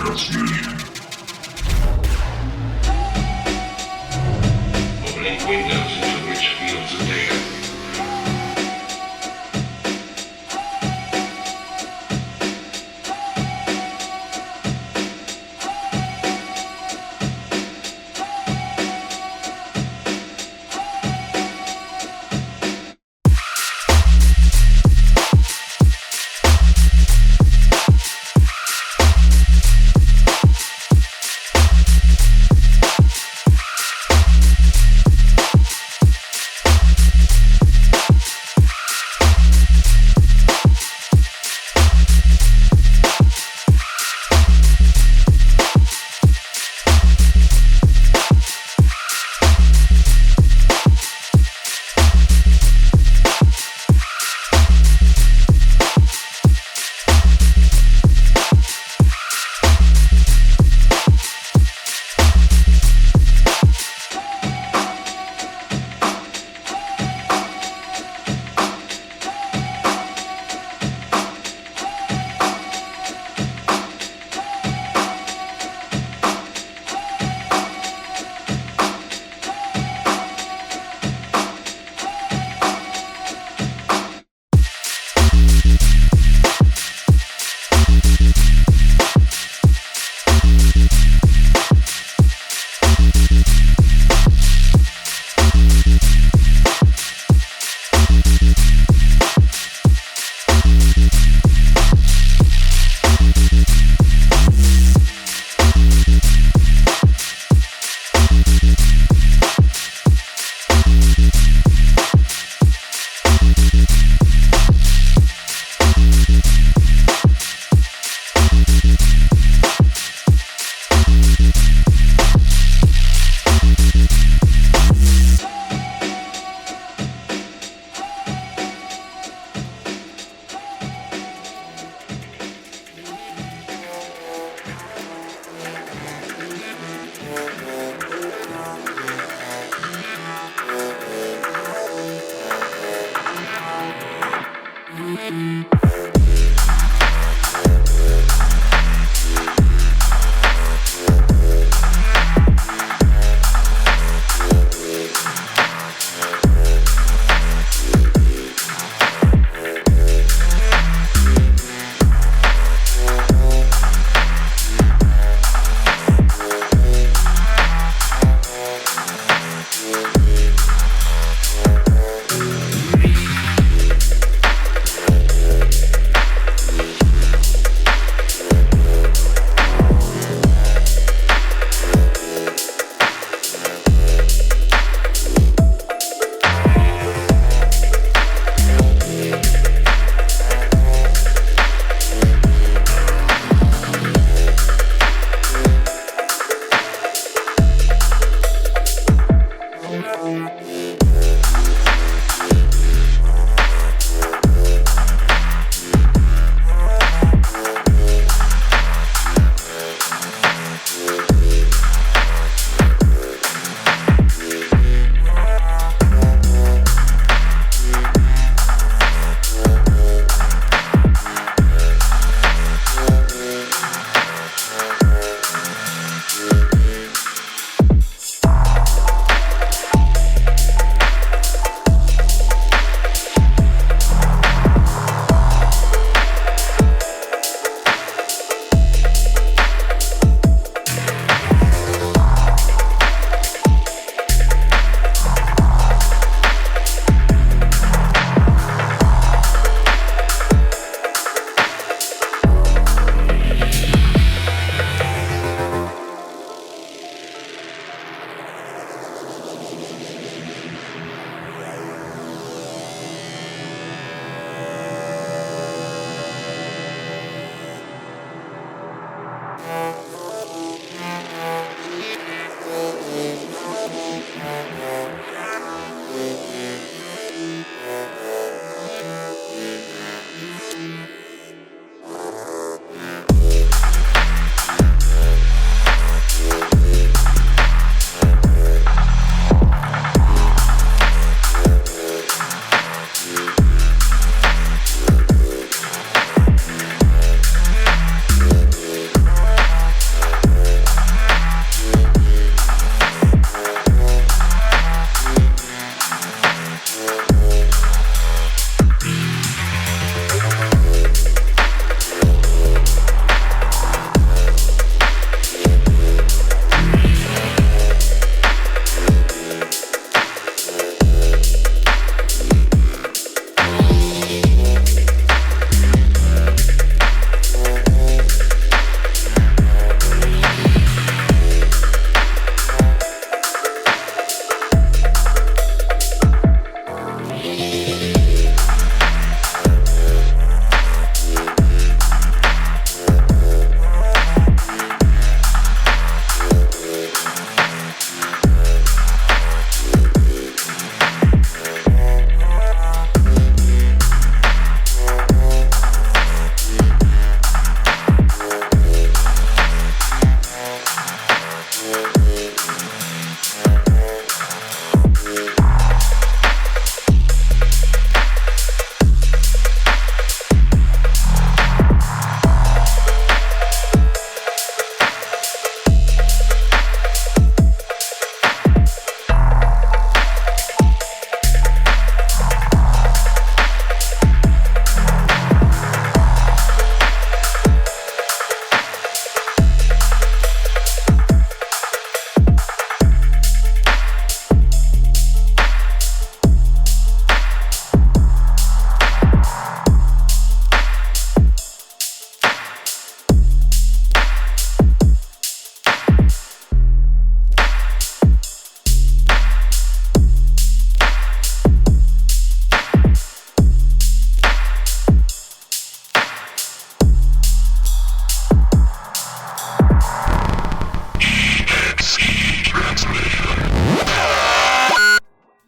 Transmission. Opening windows into rich fields of data.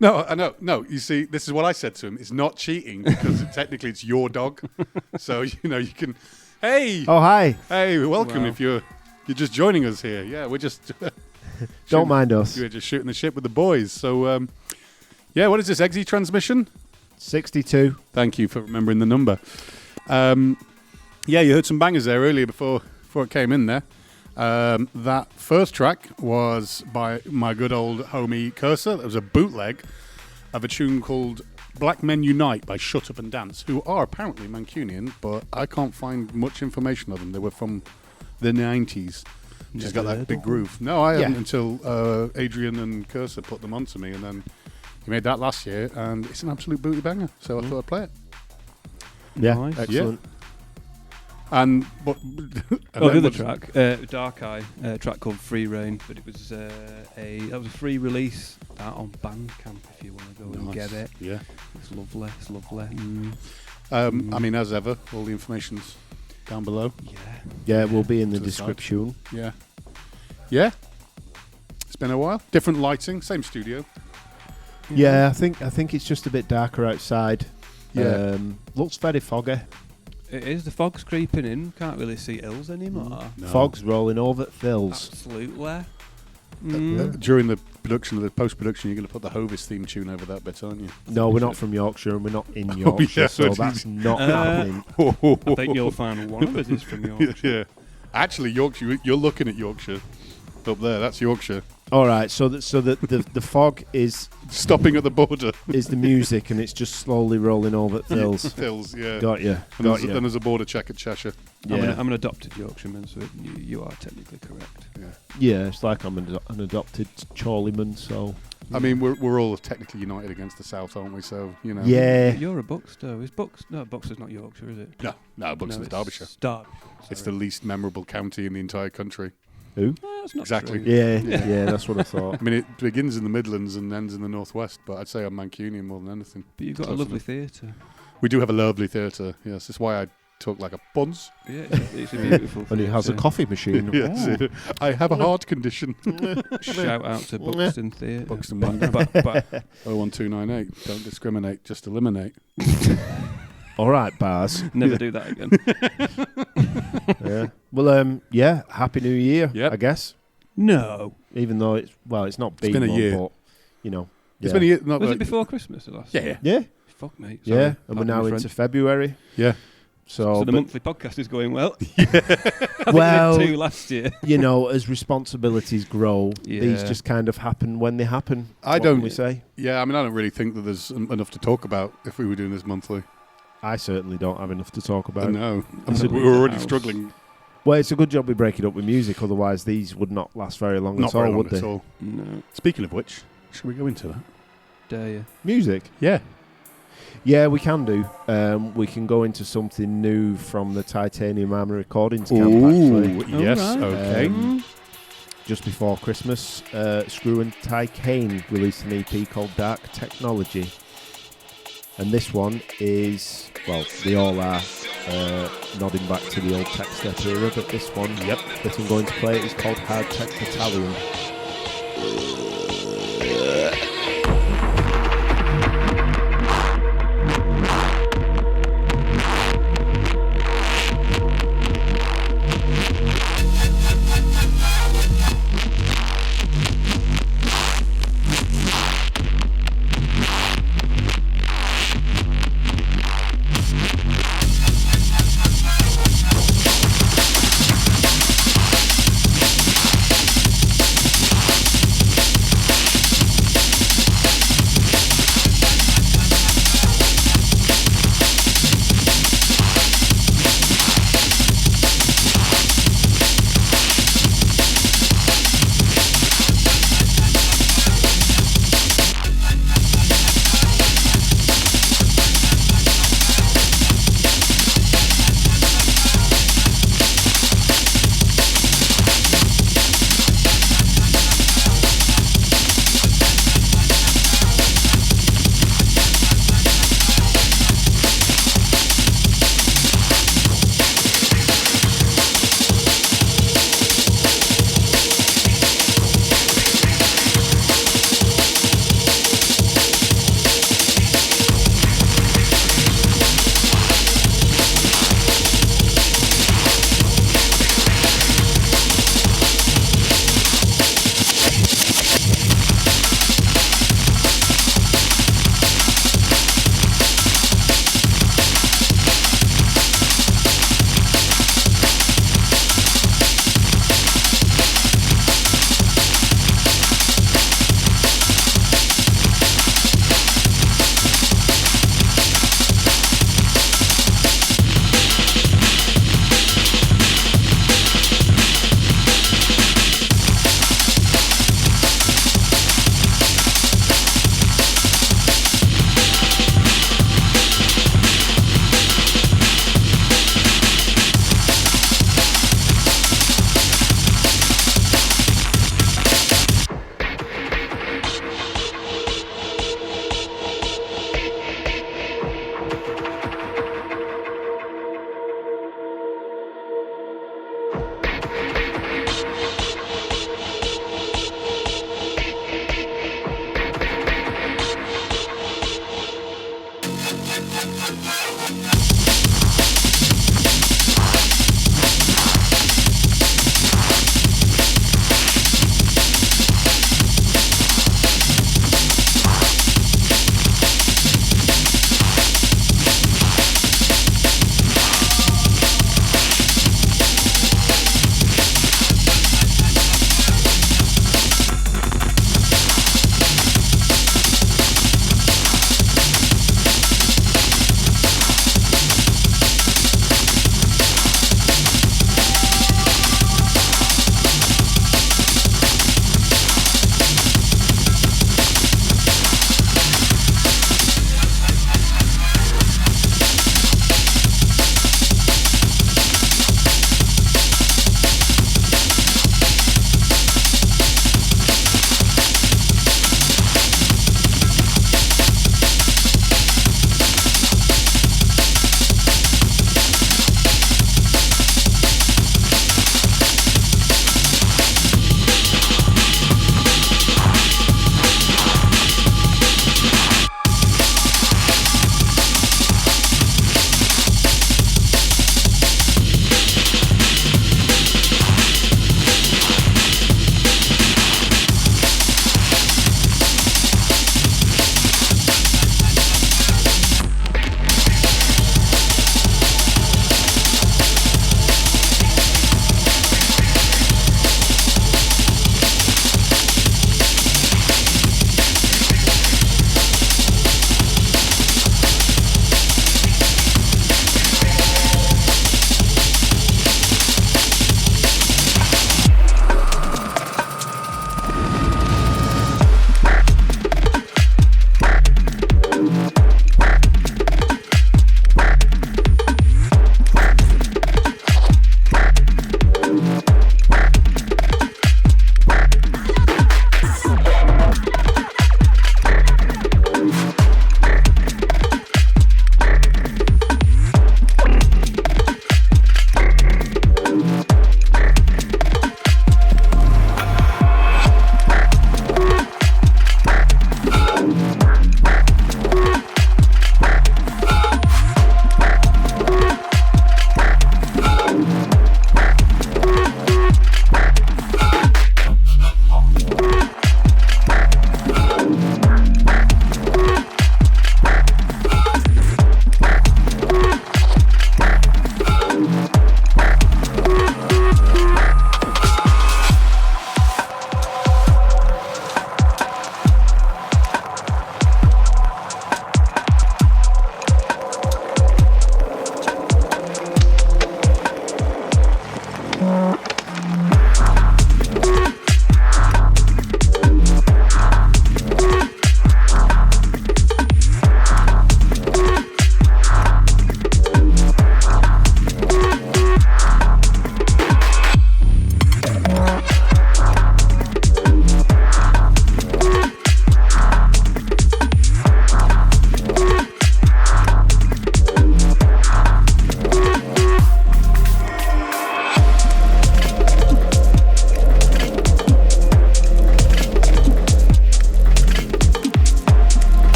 No, I know. No, you see, this is what I said to him. It's not cheating because technically it's your dog. So, you can... Hey! Oh, hi. Hey, welcome Wow. if you're just joining us here. Yeah, we're just... Don't mind us. We're just shooting the shit with the boys. So, what is this, EXE Transmission? 62. Thank you for remembering the number. You heard some bangers there earlier before it came in there. That first track was by my good old homie Kursa. It was a bootleg of a tune called Black Men Unite by Shut Up and Dance, who are apparently Mancunian, but I can't find much information of them. They were from the 90s. Just got that big groove. No, I hadn't until Adrian and Kursa put them onto me, and then he made that last year, and it's an absolute booty banger, so I thought I'd play it. Yeah, Nice. excellent. And the other track, Darkai, track called Free Reign, but it was that was a free release out on Bandcamp if you want to go and get it. Yeah. It's lovely. I mean, as ever, all the information's down below. Yeah, it will be in the To the side. description. Yeah. Yeah. It's been a while. Different lighting, same studio. Yeah, I think it's just a bit darker outside. Yeah. Looks very foggy. It is. The fog's creeping in. Can't really see hills anymore. No. Fog's rolling over the hills. Absolutely. During the production, the post-production, you're going to put the Hovis theme tune over that bit, aren't you? No, we're not from Yorkshire and we're not in Yorkshire, yeah, so but that's not happening. I think you'll find one of us is from Yorkshire. Yeah. Actually, Yorkshire, you're looking at Yorkshire. Up there, that's Yorkshire. All right, so the fog is Stopping at the border. the music, and it's just slowly rolling over the hills. Hills, yeah. Got you. And there's a border check at Cheshire. Yeah. I'm an adopted Yorkshireman, so you are technically correct. Yeah, it's like I'm an adopted Chorleyman, so... I mean, we're all technically united against the South, aren't we? So, Yeah. You're a Buxter. Buxter's not Yorkshire, is it? No, Buxton's Derbyshire. It's the least memorable county in the entire country. Who? That's not Exactly. true. Yeah, that's what I thought. I mean, it begins in the Midlands and ends in the Northwest, but I'd say I'm Mancunian more than anything. But you've got Close a lovely enough. theatre. We do have a lovely theatre, yes. That's why I talk like a bunce. Yeah, it's a beautiful And he has a coffee machine. Yes. I have a heart condition. Shout out to Buxton Theatre. Buxton but 01298. Don't discriminate, just eliminate. All right, bars. never do that again. Yeah. Well, Happy New Year, Yep. I guess. No. Even though it's not been been a one, year. but, It's been a year. Was it before Christmas the last Yeah. Yeah, Fuck, mate. Sorry. yeah. And we're Pardon now me, into friend. February. Yeah. So the but- monthly podcast is going well. well, I did 2 last year. as responsibilities grow, these Yeah. just kind of happen when they happen. I What don't- can we say? Yeah, I mean, I don't really think that there's enough to talk about if we were doing this monthly. I certainly don't have enough to talk about. No. It's a We're already house. struggling. Well, it's a good job we break it up with music, otherwise these would not last very long Not at all, very long would at they? all. No. Speaking of which, should we go into that? Dare you? Music? Yeah. Yeah, we can do. We can go into something new from the Titanium Armour Recordings camp, actually. Yes, Alright. okay. Just before Christmas, Skru and Tycaine released an EP called Dark Technology. And this one is, well, they all are nodding back to the old tech step era, but this one, that I'm going to play, is called Hardtech Battalion.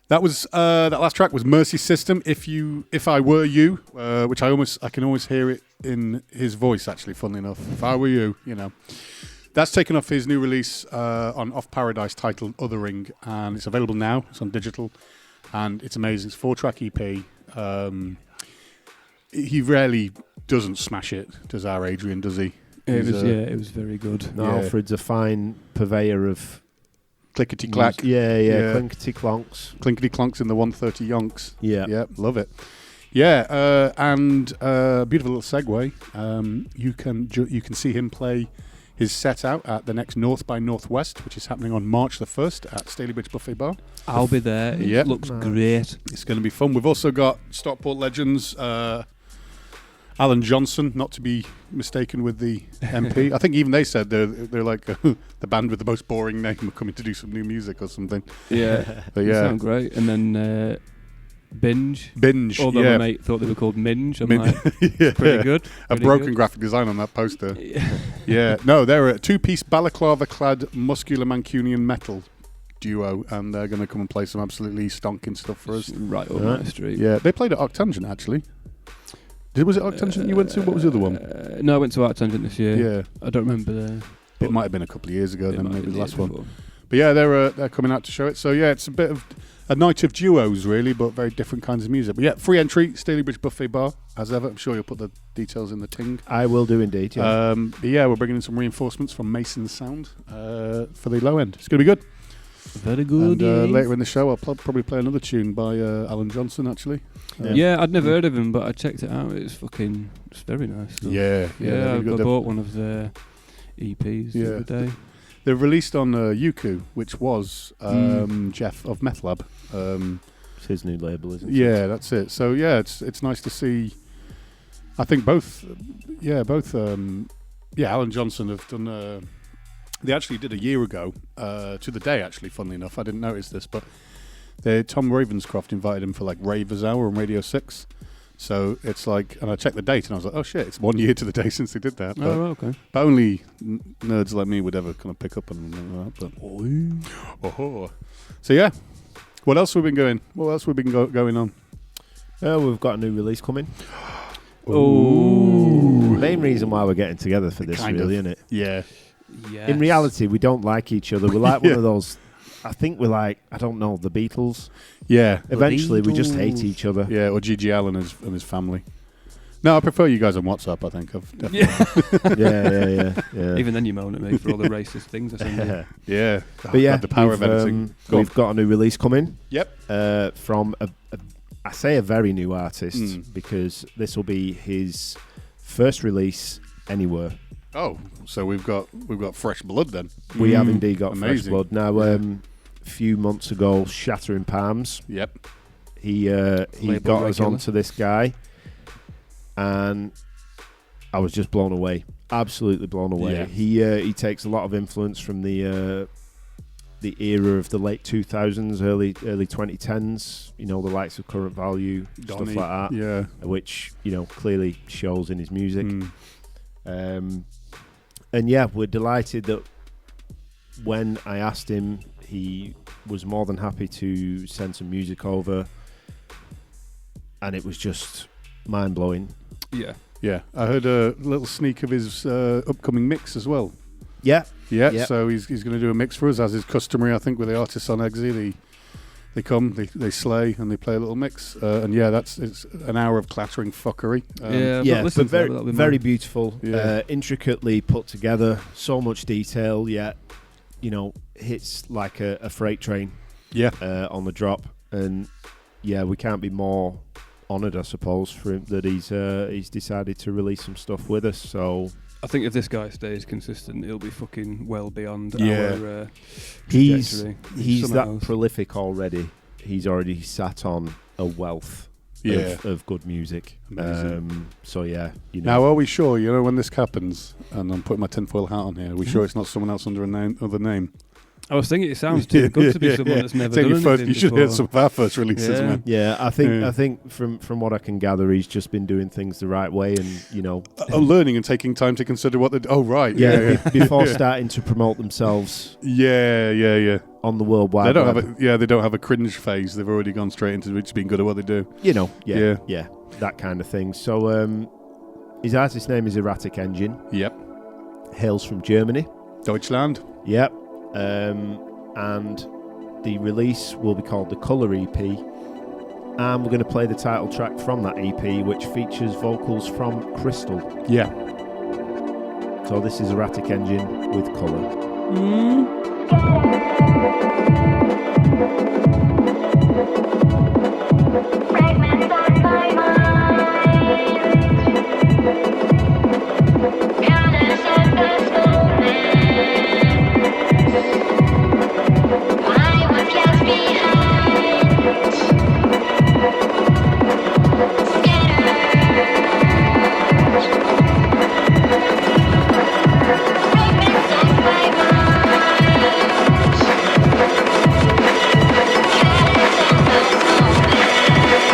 That was that last track was Mercy System. If I Were You, which I can always hear it in his voice. Actually, funnily enough, if I were you, that's taken off his new release on Off Paradise titled Othering, and it's available now. It's on digital, and it's amazing. It's a 4-track EP. He rarely doesn't smash it. Does our Adrian? Does he? It was very good. No, Yeah. Alfred's a fine purveyor of Clickety clack. Yeah, Yeah. clinkety clonks. Clinkety clonks in the 130 yonks. Yeah. Yeah, love it. Yeah, and beautiful little segue. You can see him play his set out at the next North by Northwest, which is happening on March the 1st at Stalybridge Buffet Bar. I'll be there. It Yep. looks great. It's going to be fun. We've also got Stockport legends, Alan Johnson, not to be mistaken with the MP. I think even they said they're like the band with the most boring name are coming to do some new music or something. Yeah, But they yeah, sound great. And then Binge. Binge. Although yeah. my mate thought they were called Minge. I'm Min- like, yeah. pretty good. A pretty broken good. graphic design on that poster. Yeah. Yeah, no, they're a 2-piece balaclava-clad muscular Mancunian metal duo, and they're going to come and play some absolutely stonking stuff for us. Right up Right. my street. Yeah, they played at Octangent actually. Was it Octangent you went to? What was the other one? No, I went to Art Tangent this year. Yeah, I don't remember the. it might have been a couple of years ago. it Then might maybe have the been last years one. before. But yeah, they're coming out to show it. So yeah, it's a bit of a night of duos really, but very different kinds of music. But yeah, free entry, Stalybridge Buffet Bar as ever. I'm sure you'll put the details in the ting. I will do indeed. Yeah. But yeah, we're bringing in some reinforcements from Mason's Sound for the low end. It's going to be good. Very good. And later in the show, I'll probably play another tune by Alan Johnson, actually. Yeah, I'd never heard of him, but I checked it out. It's very nice stuff. Yeah, Yeah, I good. bought one of their EPs the other day. They're released on Yuku, which was Jeff of Meth Lab. It's his new label, isn't it? Yeah, that's it. So yeah, it's nice to see. I think both. Alan Johnson have done. They actually did a year ago to the day. Actually, funnily enough, I didn't notice this, but Tom Ravenscroft invited him for like Ravers Hour on Radio 6. So it's like, and I checked the date, and I was like, oh shit, it's 1 year to the day since they did that. But, Oh, okay. but only nerds like me would ever kind of pick up on that. But so yeah, what else have we been going? What else have we been going on? We've got a new release coming. Ooh. Main reason why we're getting together for this, Kind really, of. isn't it? Yeah. Yes. In reality, we don't like each other. We're like Yeah. one of those. I think we're like, I don't know, the Beatles. Yeah. Eventually, we just hate Beatles. each other. Yeah, or Gigi Allen and his family. No, I prefer you guys on WhatsApp, I think. I've definitely Yeah. Even then, you moan at me for all the racist things I send you. Yeah. But yeah, the power of editing. Go on. we've got a new release coming. Yep. From I say a very new artist because this will be his first release anywhere. Oh, so we've got fresh blood then. We have indeed got fresh Amazing. blood. Now, a few months ago, Shattering Palms, Yep. he Label got us regular. onto this guy, and I was just blown away. Absolutely blown away. Yeah. He takes a lot of influence from the era of the late 2000s, early 2010s. You know, the likes of Current Value, Donny, stuff like that. Yeah. Which clearly shows in his music. Mm. And yeah, we're delighted that when I asked him, he was more than happy to send some music over, and it was just mind-blowing. Yeah. Yeah. I heard a little sneak of his upcoming mix as well. Yeah. Yeah. Yep. So he's going to do a mix for us, as is customary, I think, with the artists on EXE. They come, they slay, and they play a little mix. And yeah, it's an hour of clattering fuckery. Yeah, Yeah, listen but to that a little bit very more. beautiful, Yeah. intricately put together, so much detail, yet, hits like a freight train Yeah. on the drop. And yeah, we can't be more honoured, I suppose, for him that he's decided to release some stuff with us. So I think if this guy stays consistent, he'll be fucking well beyond Yeah. our he's trajectory. Something that else. prolific already. He's already sat on a wealth Yeah. of good music. Amazing. So yeah, Now, are we sure, when this happens, and I'm putting my tinfoil hat on here, are we sure it's not someone else under other name? I was thinking it sounds too good to be someone that's never Take done your first, anything you should before. hear some of our first releases, Yeah. man. Yeah, I think from what I can gather, he's just been doing things the right way, and Learning and taking time to consider what they. Oh right, before starting to promote themselves yeah. on the World Wide They don't Web. they don't have a cringe phase. They've already gone straight into just being good at what they do. Yeah, that kind of thing. So his artist name is Erratic Engine. Yep, Hails from Germany. Deutschland. Yep. And the release will be called the Colour EP. And we're going to play the title track from that EP, which features vocals from Crystal. Yeah. So this is Erratic Engine with Colour. Fragments on my mind. Goddess of this moment. I was left behind. Scattered. Fragments on my mind. Goddess of this moment.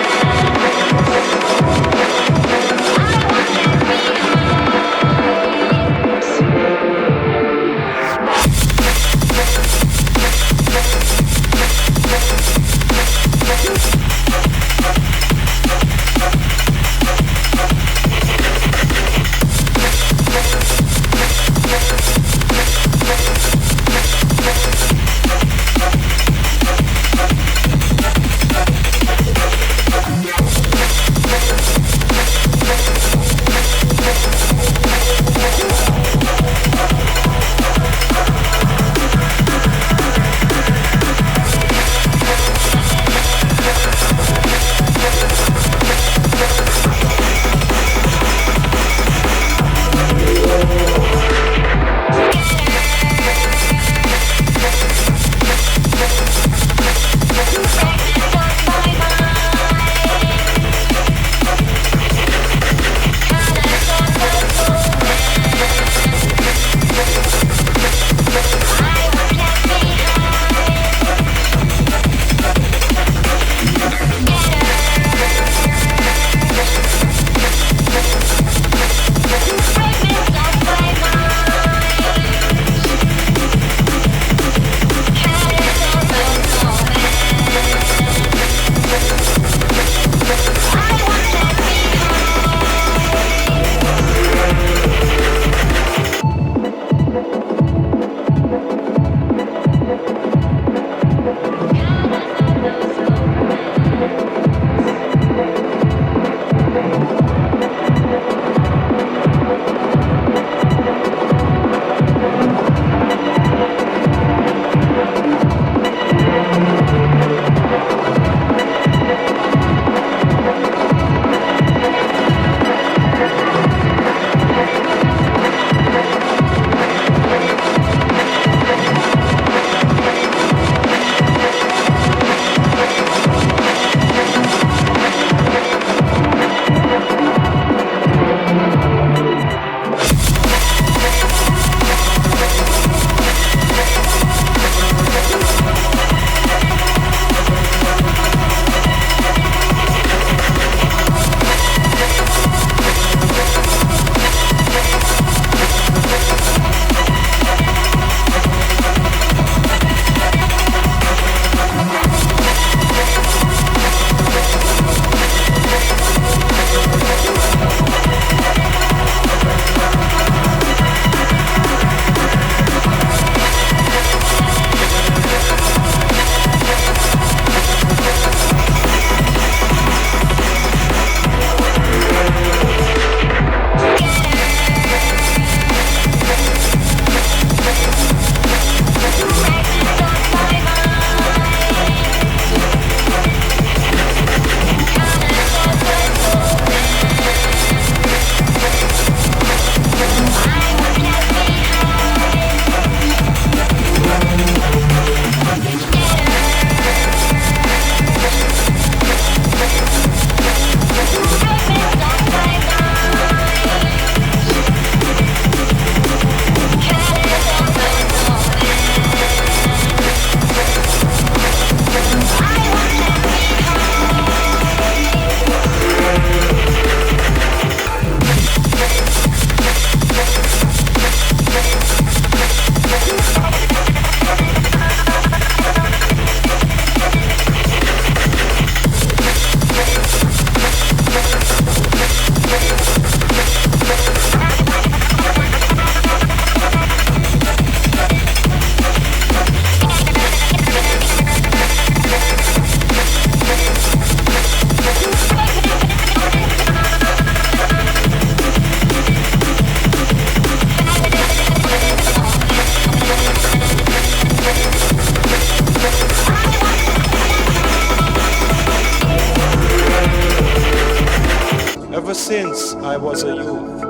Ever since I was a youth,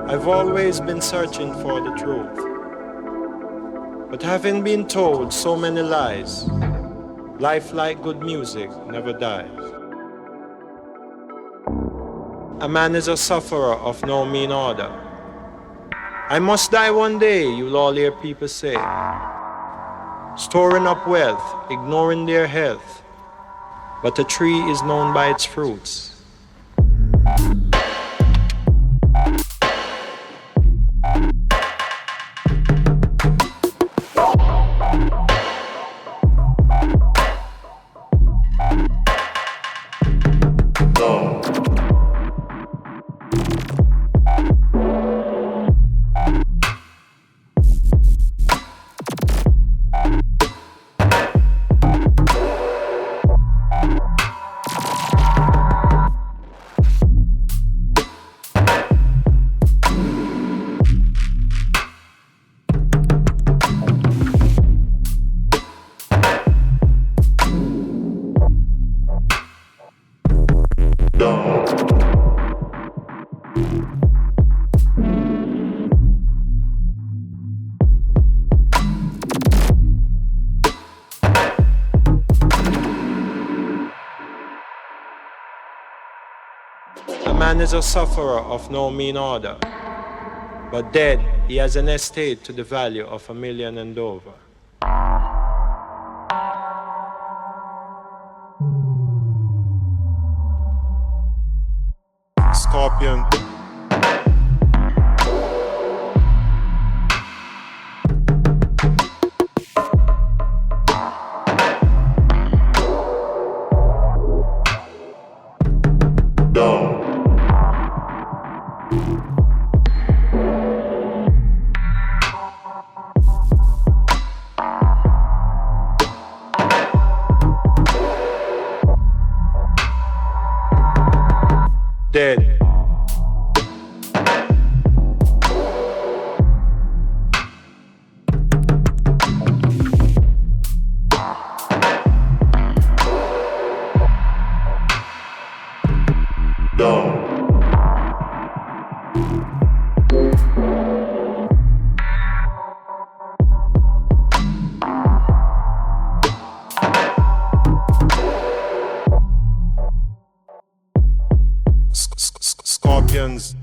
I've always been searching for the truth. But having been told so many lies, life like good music never dies. A man is a sufferer of no mean order. I must die one day, you'll all hear people say. Storing up wealth, ignoring their health. But a tree is known by its fruits. Man is a sufferer of no mean order, but dead he has an estate to the value of $1 million and over. Scorpion. Dead. Scorpions.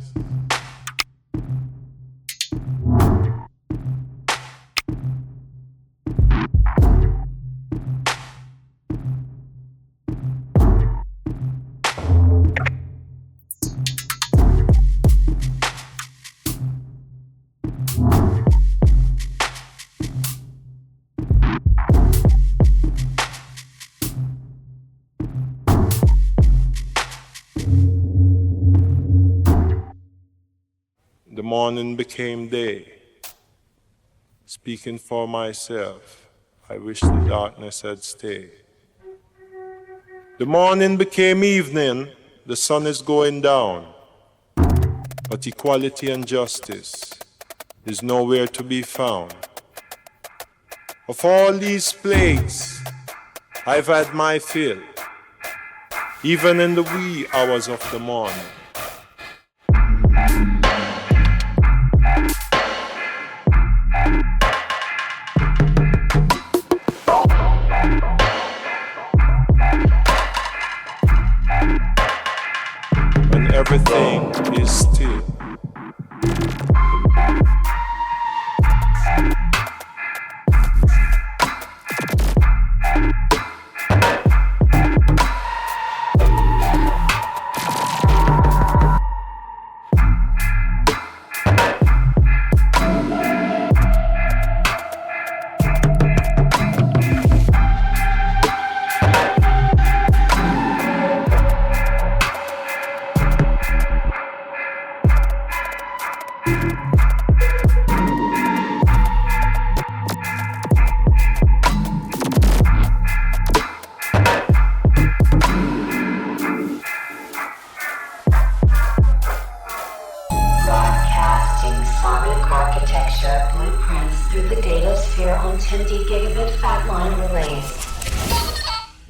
The morning became day. Speaking for myself, I wish the darkness had stayed. The morning became evening, the sun is going down. But equality and justice is nowhere to be found. Of all these plagues, I've had my fill, even in the wee hours of the morning. When everything is still.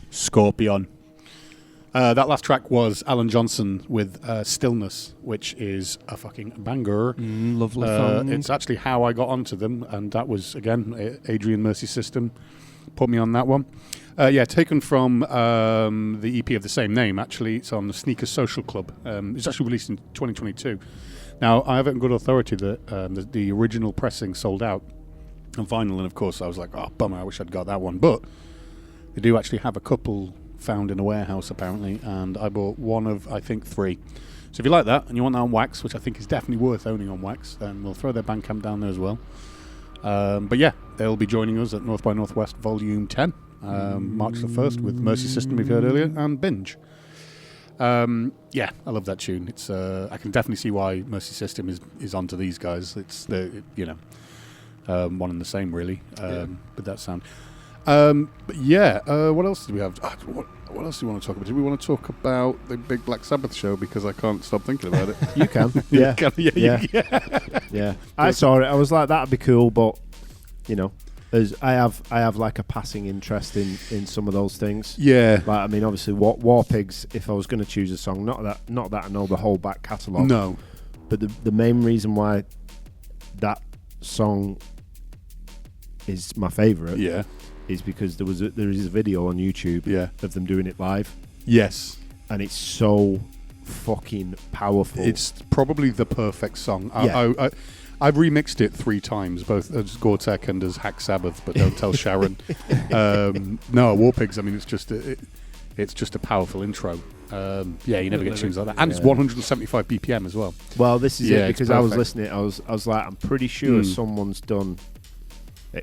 Scorpion. That last track was Alan Johnson with Stillness, which is a fucking banger. Lovely song. It's actually how I got onto them, and that was, again, Adrian Mercy System put me on that one. Taken from the EP of the same name, actually. It's on the Sneaker Social Club. It's actually released in 2022. Now, I have it on good authority that the original pressing sold out on vinyl, and of course I was like, oh, bummer, I wish I'd got that one. But they do actually have a couple found in a warehouse, apparently, and I bought one of, I think, 3. So if you like that, and you want that on wax, which I think is definitely worth owning on wax, then we'll throw their Bandcamp down there as well. But yeah, they'll be joining us at North by Northwest Volume 10, March the 1st, with Mercy System, we've heard earlier, and Binge. I love that tune. It's I can definitely see why Mercy System is onto these guys. It's one and the same, really, with that sound. What else did we have? What else do you want to talk about? Do we want to talk about the big Black Sabbath show? Because I can't stop thinking about it. You can. Yeah. I saw it. I was like, that'd be cool, but as I have like a passing interest in some of those things. Yeah. Like, I mean, obviously, War Pigs. If I was going to choose a song, not that I know the whole back catalogue. No. But the main reason why that song is my favourite. Yeah. Is because there is a video on YouTube of them doing it live. Yes. And it's so fucking powerful. It's probably the perfect song. I've remixed it 3 times, both as Gore Tech and as Hack Sabbath, but don't tell Sharon. No, War Pigs, I mean, it's just a powerful intro. You never get tunes like that. And it's 175 BPM as well. Well, this is it, because I was listening, I was like, I'm pretty sure someone's done...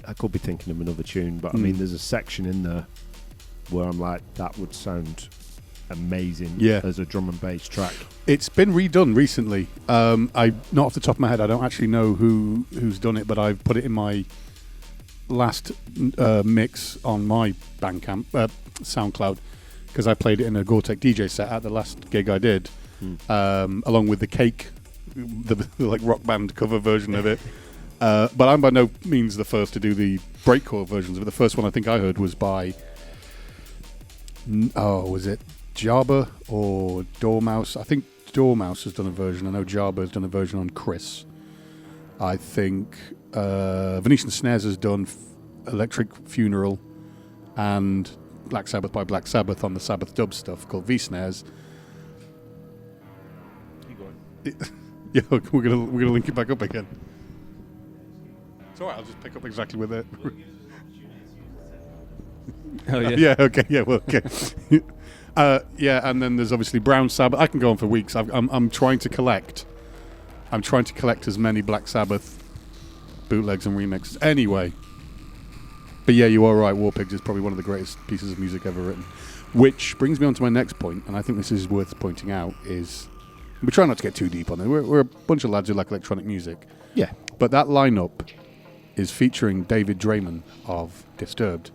I could be thinking of another tune, but I mean, there's a section in there where I'm like, that would sound amazing as a drum and bass track. It's been redone recently. I not off the top of my head, I don't actually know who's done it, but I've put it in my last mix on my Bandcamp, SoundCloud, because I played it in a Gore Tech DJ set at the last gig I did, along with the Cake, the like rock band cover version of it. But I'm by no means the first to do the breakcore versions of it. The first one I think I heard was by, was it Jabba or Dormouse? I think Dormouse has done a version. I know Jabba has done a version on Chris. I think Venetian Snares has done Electric Funeral and Black Sabbath by Black Sabbath on the Sabbath dub stuff called V-Snares. Yeah, we're gonna link it back up again. It's alright, I'll just pick up exactly with it. Oh yeah. Yeah, okay, yeah, well, okay. And then there's obviously Brown Sabbath. I can go on for weeks. I'm trying to collect. I'm trying to collect as many Black Sabbath bootlegs and remixes. Anyway. But yeah, you are right, War Pigs is probably one of the greatest pieces of music ever written. Which brings me on to my next point, and I think this is worth pointing out, is... We try not to get too deep on it. We're a bunch of lads who like electronic music. Yeah. But that lineup is featuring David Draymond of Disturbed,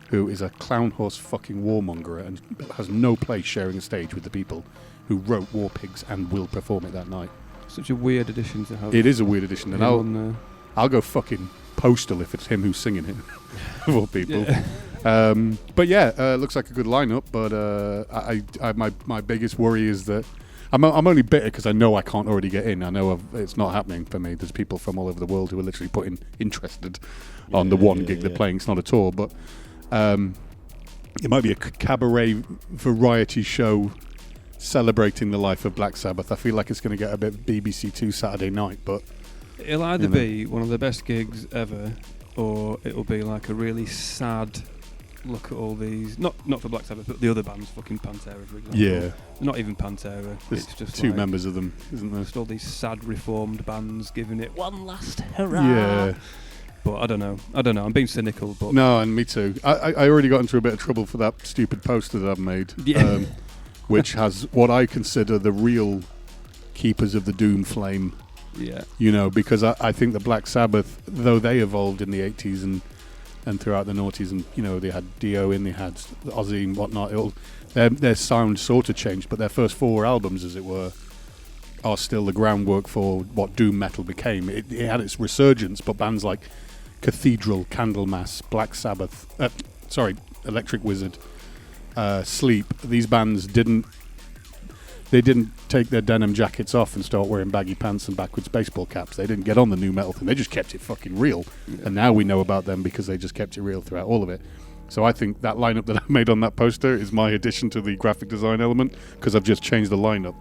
who is a clown horse fucking warmonger and has no place sharing a stage with the people who wrote War Pigs and will perform it that night. Such a weird addition to have. It is a weird addition, and I'll go fucking postal if it's him who's singing it, of all people. Yeah. Looks like a good lineup, but my biggest worry is that I'm only bitter because I know I can't already get in. I know it's not happening for me. There's people from all over the world who are literally interested on the one gig they're playing. It's not a tour, but it might be a cabaret variety show celebrating the life of Black Sabbath. I feel like it's going to get a bit BBC Two Saturday night, but it'll either be one of the best gigs ever, or it'll be like a really sad look at all these, not for Black Sabbath, but the other bands, fucking Pantera, for example. Yeah. Not even Pantera. There's it's just two like members of them, isn't there? Just all these sad reformed bands giving it one last hurrah. Yeah. But I don't know. I'm being cynical, but... No, and me too. I already got into a bit of trouble for that stupid poster that I've made, which has what I consider the real keepers of the doom flame. Yeah. You know, because I think the Black Sabbath, though they evolved in the 80s and throughout the noughties, and you know they had Dio in, they had Ozzy and whatnot. Their sound sort of changed, but their first 4 albums, as it were, are still the groundwork for what doom metal became. It had its resurgence, but bands like Cathedral, Candlemass, Black Sabbath, Electric Wizard, Sleep, these bands didn't take their denim jackets off and start wearing baggy pants and backwards baseball caps. They didn't get on the new metal thing. They just kept it fucking real. Yeah. And now we know about them because they just kept it real throughout all of it. So I think that lineup that I made on that poster is my addition to the graphic design element because I've just changed the lineup.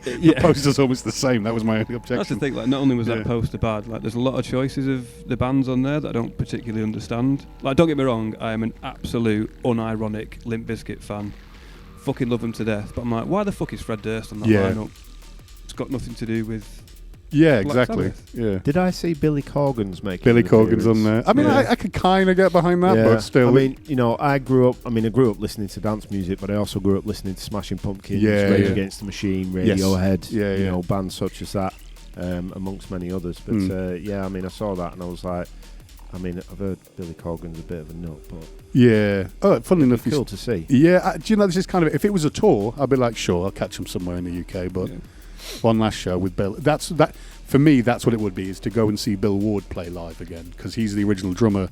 The poster's almost the same. That was my only objection. That's the thing. Like, not only was that poster bad, like, there's a lot of choices of the bands on there that I don't particularly understand. Like, don't get me wrong, I am an absolute unironic Limp Bizkit fan. Fucking love them to death. But I'm like, why the fuck is Fred Durst on that lineup? It's got nothing to do with. Yeah, exactly. Yeah. Did I see Billy Corgan's making? Billy Corgan's on there. I mean, I could kind of get behind that, but still. I mean, you know, I grew up listening to dance music, but I also grew up listening to Smashing Pumpkins, Rage Against the Machine, Radiohead, you know, bands such as that, amongst many others. But I mean, I saw that and I was like, I mean, I've heard Billy Corgan's a bit of a nut, but funnily enough, cool to see. Yeah, do you know, this is kind of, if it was a tour, I'd be like, sure, I'll catch him somewhere in the UK, but one last show with Bill, that for me, that's what it would be, is to go and see Bill Ward play live again, because he's the original drummer,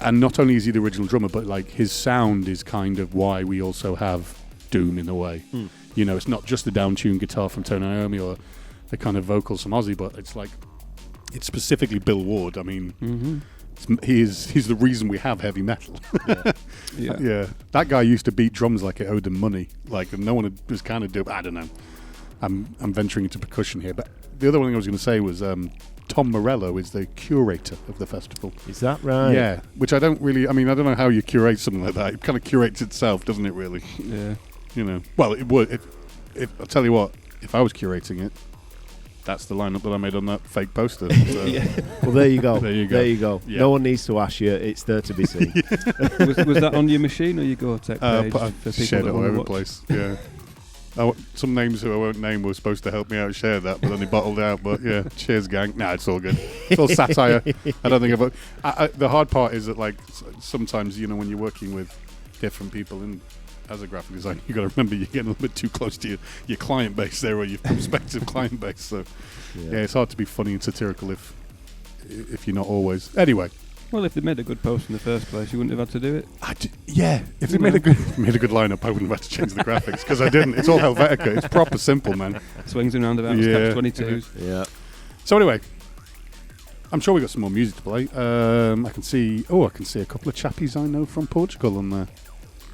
and not only is he the original drummer, but like his sound is kind of why we also have Doom in a way. You know, it's not just the down-tuned guitar from Tony Iommi or the kind of vocals from Ozzy, but it's like, it's specifically Bill Ward. I mean, he's the reason we have heavy metal. Yeah. That guy used to beat drums like it owed him money. Like, no one was kind of doing. I don't know. I'm venturing into percussion here, but the other one thing I was going to say was Tom Morello is the curator of the festival. Is that right? Yeah, which I don't really. I mean, I don't know how you curate something like that. It kind of curates itself, doesn't it? Really? Yeah. You know. Well, it would. If I'll tell you what, if I was curating it, that's the lineup that I made on that fake poster. So. Well, there you go. There you go. Yeah. No one needs to ask you. It's there to be seen. was that on your machine or your Gore Tech page? I shared it all over the place. Yeah. Some names who I won't name were supposed to help me out share that, but then they bottled out. But yeah, cheers, gang. Nah, it's all good. It's all satire. I don't think the hard part is that, like, sometimes, you know, when you're working with different people and as a graphic designer, you got to remember you're getting a little bit too close to your client base there, or your prospective client base. So yeah, it's hard to be funny and satirical if you're not always. Anyway. Well, if they made a good post in the first place, you wouldn't have had to do it. If they made a good lineup, I wouldn't have had to change the graphics, because I didn't. It's all Helvetica. It's proper simple, man. Swings and roundabouts, catch 22s. Yeah. So anyway, I'm sure we got some more music to play. I can see a couple of chappies I know from Portugal on there.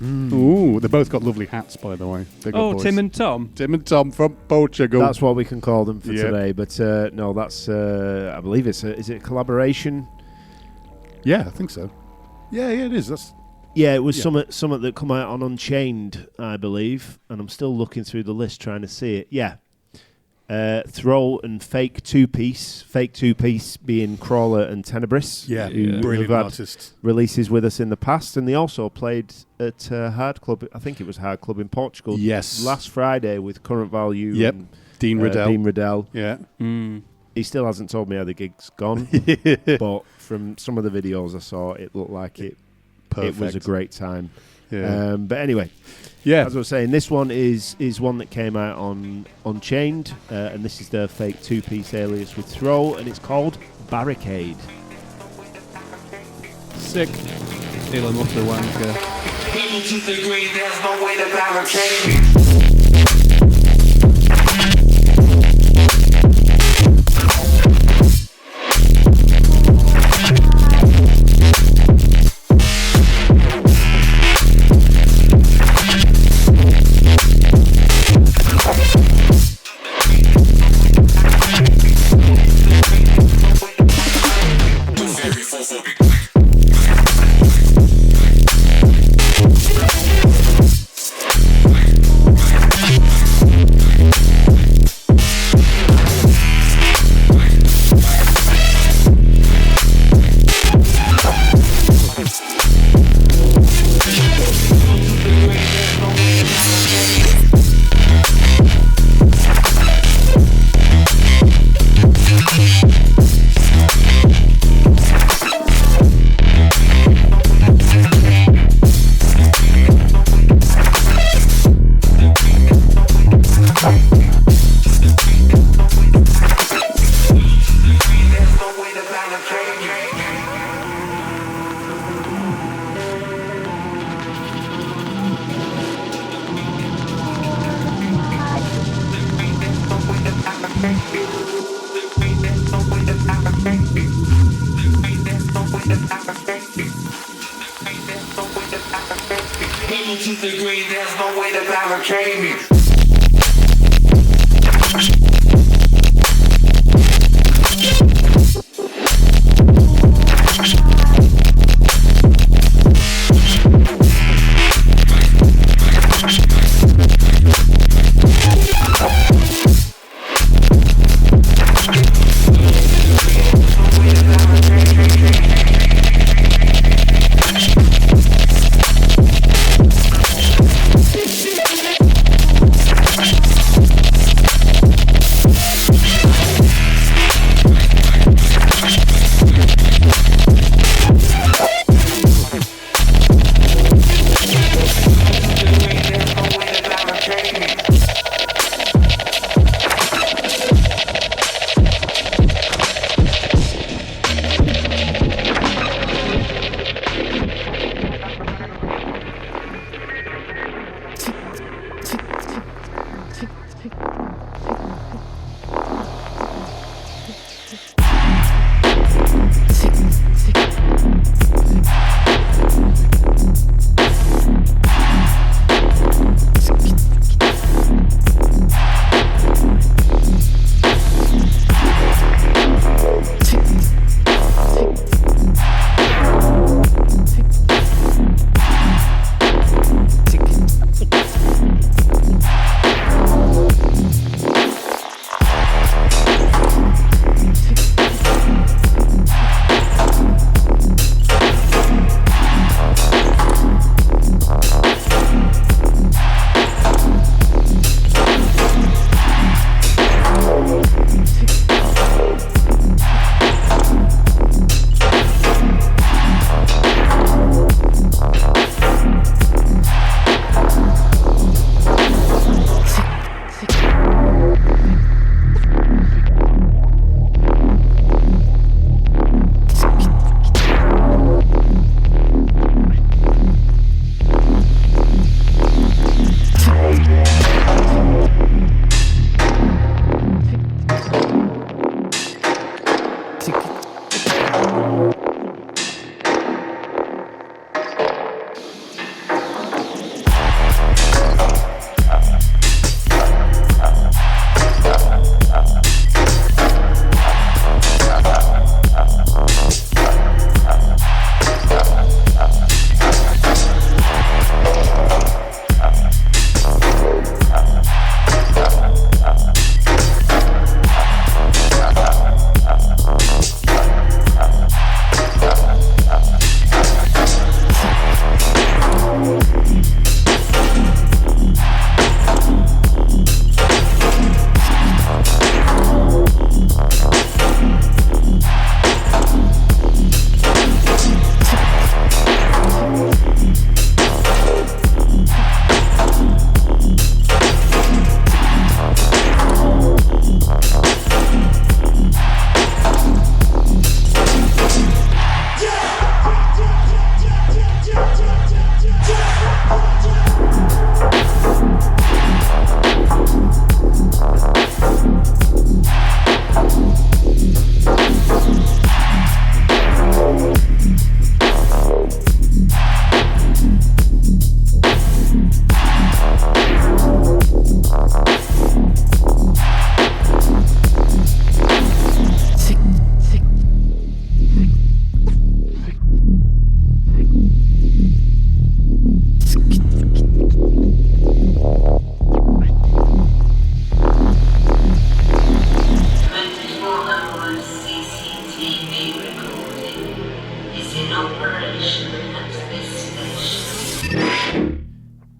Ooh, they both got lovely hats, by the way. Oh, Tim and Tom. Tim and Tom from Portugal. That's what we can call them for today. But no, that's I believe is it a collaboration? Yeah, I think so. Yeah, it is. It was something that come out on Unchained, I believe, and I'm still looking through the list trying to see it. Yeah. Throe and Fake Two-Piece being Crawler and Tenebris. Yeah, who brilliant have had artists. Releases with us in the past, and they also played at Hard Club. I think it was Hard Club in Portugal. Yes, last Friday with Current Value. Yep, and, Dean Riddell. Yeah. He still hasn't told me how the gig's gone, but from some of the videos I saw, it looked like it was a great time. Yeah. But anyway. Yeah, as I was saying, this one is one that came out on Unchained, and this is their Fake Two-Piece alias with Throe, and it's called Barricade. Sick. Elon Musk the wanker. Level to the green, there's no way to barricade. People to the green, there's no way to barricade me.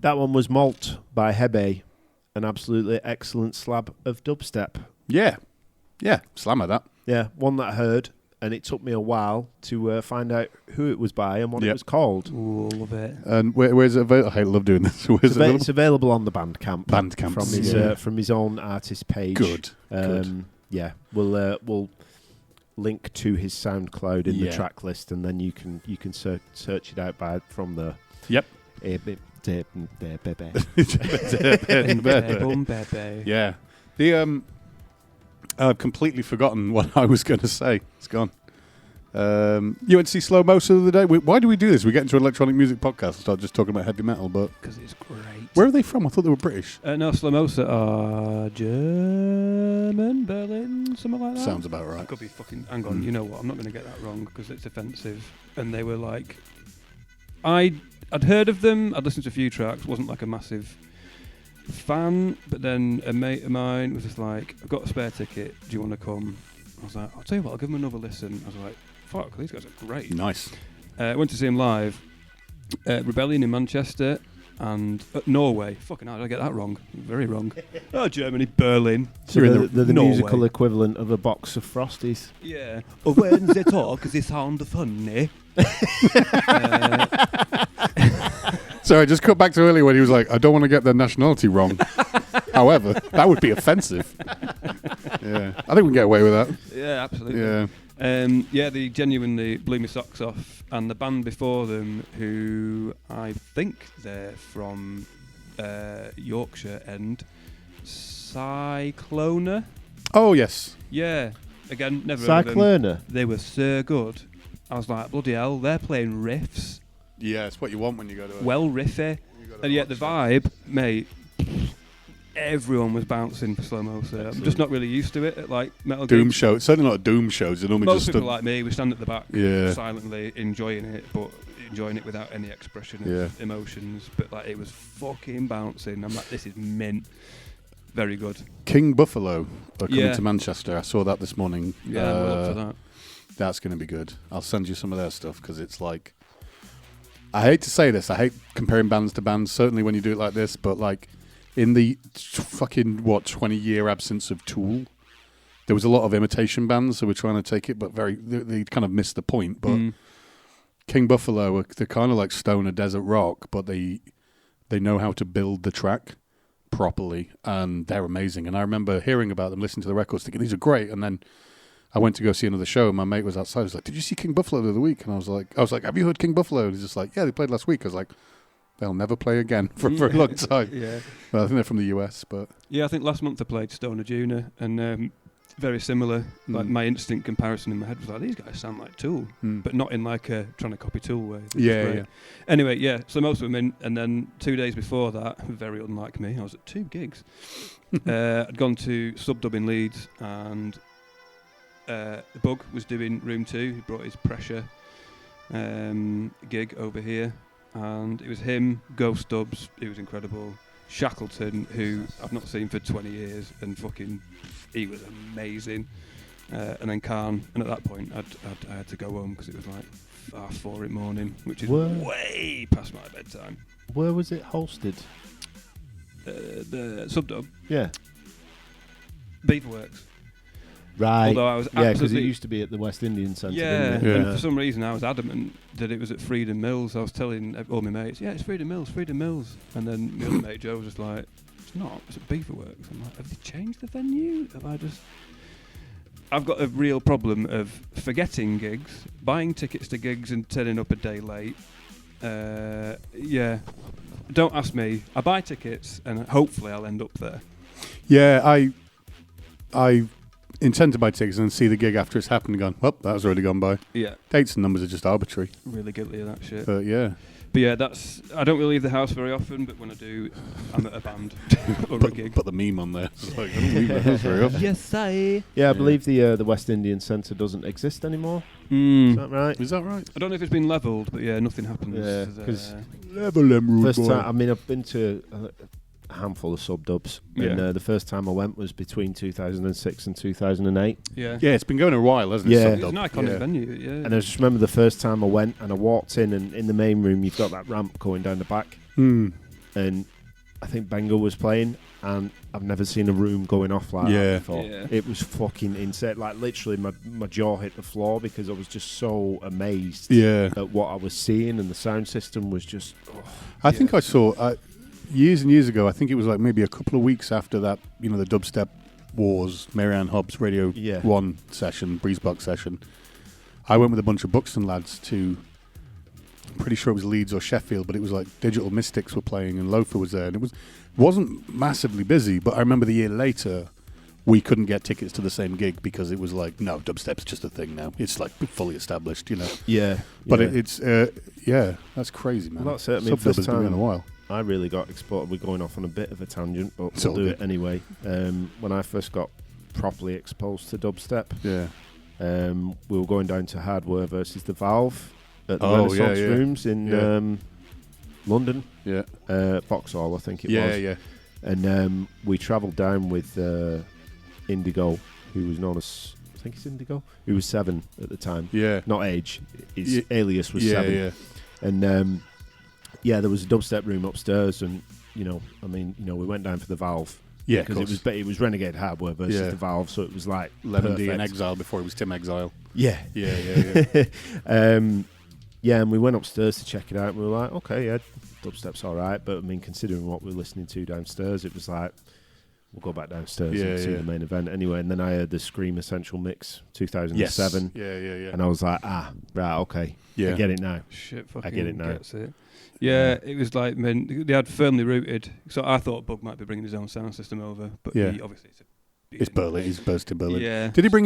That one was Moult by Hebbe, an absolutely excellent slab of dubstep. Yeah. Yeah, slammer that. Yeah, one that I heard, and it took me a while to find out who it was by and what it was called. Ooh, love it. And where's it available? I love doing this. Where's it available? It's available on the Bandcamp. Bandcamp. From his own artist page. Good. Yeah, we'll link to his SoundCloud in the track list, and then you can search it out from there. Yep. Yeah. I've completely forgotten what I was going to say. It's gone. You went to see Slow Mo the other day. Why do we do this? We get into an electronic music podcast and start just talking about heavy metal, but... Because it's great. Where are they from? I thought they were British. No, Slomosa are German, Berlin, something like that. Sounds about right. Could be fucking... Hang on, you know what? I'm not going to get that wrong because it's offensive. And they were like... I'd heard of them. I'd listened to a few tracks. Wasn't like a massive fan. But then a mate of mine was just like, I've got a spare ticket. Do you want to come? I was like, I'll tell you what, I'll give them another listen. I was like, fuck, these guys are great. Nice. Went to see them live. Rebellion in Manchester and Norway. Fucking hell, did I get that wrong? Very wrong. Germany, Berlin. So You're they're the Norway. musical equivalent of a box of Frosties. Yeah. Oh, when they talk, they sound funny. Sorry, just cut back to earlier when he was like, I don't want to get their nationality wrong. However, that would be offensive. Yeah. I think we can get away with that. Yeah, absolutely. Yeah. They genuinely blew my socks off. And the band before them, who I think they're from Yorkshire end, Cyclona. Oh, yes. Yeah. Again, never heard of them. Cyclona. They were so good. I was like, bloody hell, they're playing riffs. Yeah, it's what you want when you go to Well riffy. And yet the vibe, mate, everyone was bouncing for Slow Mo. So I'm just not really used to it at like metal Doom gigs. show. It's certainly not a Doom shows. They normally Most just people like me, we stand at the back silently enjoying it, but enjoying it without any expression of emotions. But like it was fucking bouncing. I'm like, this is mint. Very good. King Buffalo are coming to Manchester. I saw that this morning. Yeah, I'm well up for that. That's going to be good. I'll send you some of their stuff because it's like... I hate to say this. I hate comparing bands to bands, certainly when you do it like this, but like in the fucking, 20-year absence of Tool, there was a lot of imitation bands who were trying to take it, but they kind of missed the point. But King Buffalo, they're kind of like stoner desert rock, but they know how to build the track properly, and they're amazing. And I remember hearing about them, listening to the records, thinking these are great, and then I went to go see another show, and my mate was outside. He was like, "Did you see King Buffalo the other week?" And I was like, "Have you heard King Buffalo?" And he's just like, "Yeah, they played last week." I was like, "They'll never play again for a very long time." Yeah. Well, I think they're from the US, but yeah, I think last month I played Stoner Junior, and very similar. Like my instant comparison in my head was like, these guys sound like Tool, but not in like a trying to copy Tool way. Yeah. Anyway, yeah. So most of them in, and then 2 days before that, very unlike me, I was at 2 gigs. I'd gone to Subdub in Leeds, and the Bug was doing Room 2. He brought his Pressure gig over here, and it was him, Ghost Dubs, who was incredible, Shackleton, who I've not seen for 20 years, and fucking, he was amazing, and then Kahn, and at that point I had to go home because it was like 4 in the morning, which is way past my bedtime. Where was it hosted? The Subdub. Yeah. Beaverworks. Right. Although I was because it used to be at the West Indian Centre. Yeah, didn't it? and for some reason I was adamant that it was at Freedom Mills. I was telling all my mates, yeah, it's Freedom Mills. And then my other mate Joe was just like, it's not, it's at Beaverworks. I'm like, have they changed the venue? I've got a real problem of forgetting gigs, buying tickets to gigs and turning up a day late. Yeah, don't ask me. I buy tickets and hopefully I'll end up there. yeah, I intend to buy tickets and see the gig after it's happened and gone, well, that's already gone by. Yeah, Dates and numbers are just arbitrary. really guilty of that shit. But yeah. But yeah, I don't really leave the house very often, but when I do, I'm at a band or a gig. Put the meme on there. It's like, I don't leave the house very often. Yes, I. Yeah, I believe the West Indian Centre doesn't exist anymore. Is that right? Is that right? I don't know if it's been levelled, but yeah, nothing happens. Yeah, because Level them, rude first boy. time, I mean, I've been to a handful of Subdubs, and the first time I went was between 2006 and 2008. Yeah, it's been going a while, hasn't it? Yeah. it's an iconic venue. Yeah, And I just remember the first time I went and I walked in, and in the main room you've got that ramp going down the back, and I think Bengal was playing, and I've never seen a room going off like that before. Yeah. It was fucking insane. Like literally my jaw hit the floor because I was just so amazed at what I was seeing, and the sound system was just... I think I saw... years and years ago, I think it was like maybe a couple of weeks after that, the Dubstep Wars, Marianne Hobbs Radio 1 session, Breezebox session, I went with a bunch of Buxton lads to, I'm pretty sure it was Leeds or Sheffield, but it was like Digital Mystics were playing and Loafer was there, and it wasn't massively busy, but I remember the year later we couldn't get tickets to the same gig because it was like, no, dubstep's just a thing now. It's like fully established, you know. Yeah. But yeah. it's that's crazy, man. Well, that's it. I mean, Sub-dub first has been time a while. I really got exposed. We're going off on a bit of a tangent, but It's we'll all do good. it anyway. When I first got properly exposed to dubstep, Yeah. we were going down to Hardware versus the Valve at the Oh, Renaissance yeah. Rooms in Yeah. London, Yeah. Vauxhall, I think it Yeah, was. yeah. And we travelled down with Indigo, who was known as, I think it's Indigo, who was 7 at the time. Yeah. Not age, his Yeah. alias was Yeah, 7. yeah. And there was a dubstep room upstairs, and we went down for the Valve. Yeah, because it was Renegade Hardware versus the Valve, so it was like Lemon D in perfect. Exile before it was Tim Exile. Yeah, Yeah. and we went upstairs to check it out. And we were like, okay, yeah, dubstep's all right, but I mean, considering what we were listening to downstairs, it was like, we'll go back downstairs and see the main event anyway. And then I heard the Scream Essential Mix 2007. Yes. Yeah. And I was like, right, okay, Yeah. I get it now. Shit, fucking I get it now. gets it. Yeah, it was like, man, they had Firmly Rooted. So I thought Bug might be bringing his own sound system over, but Yeah. he obviously It's Berlin. He's based in Berlin. Yeah. Did he bring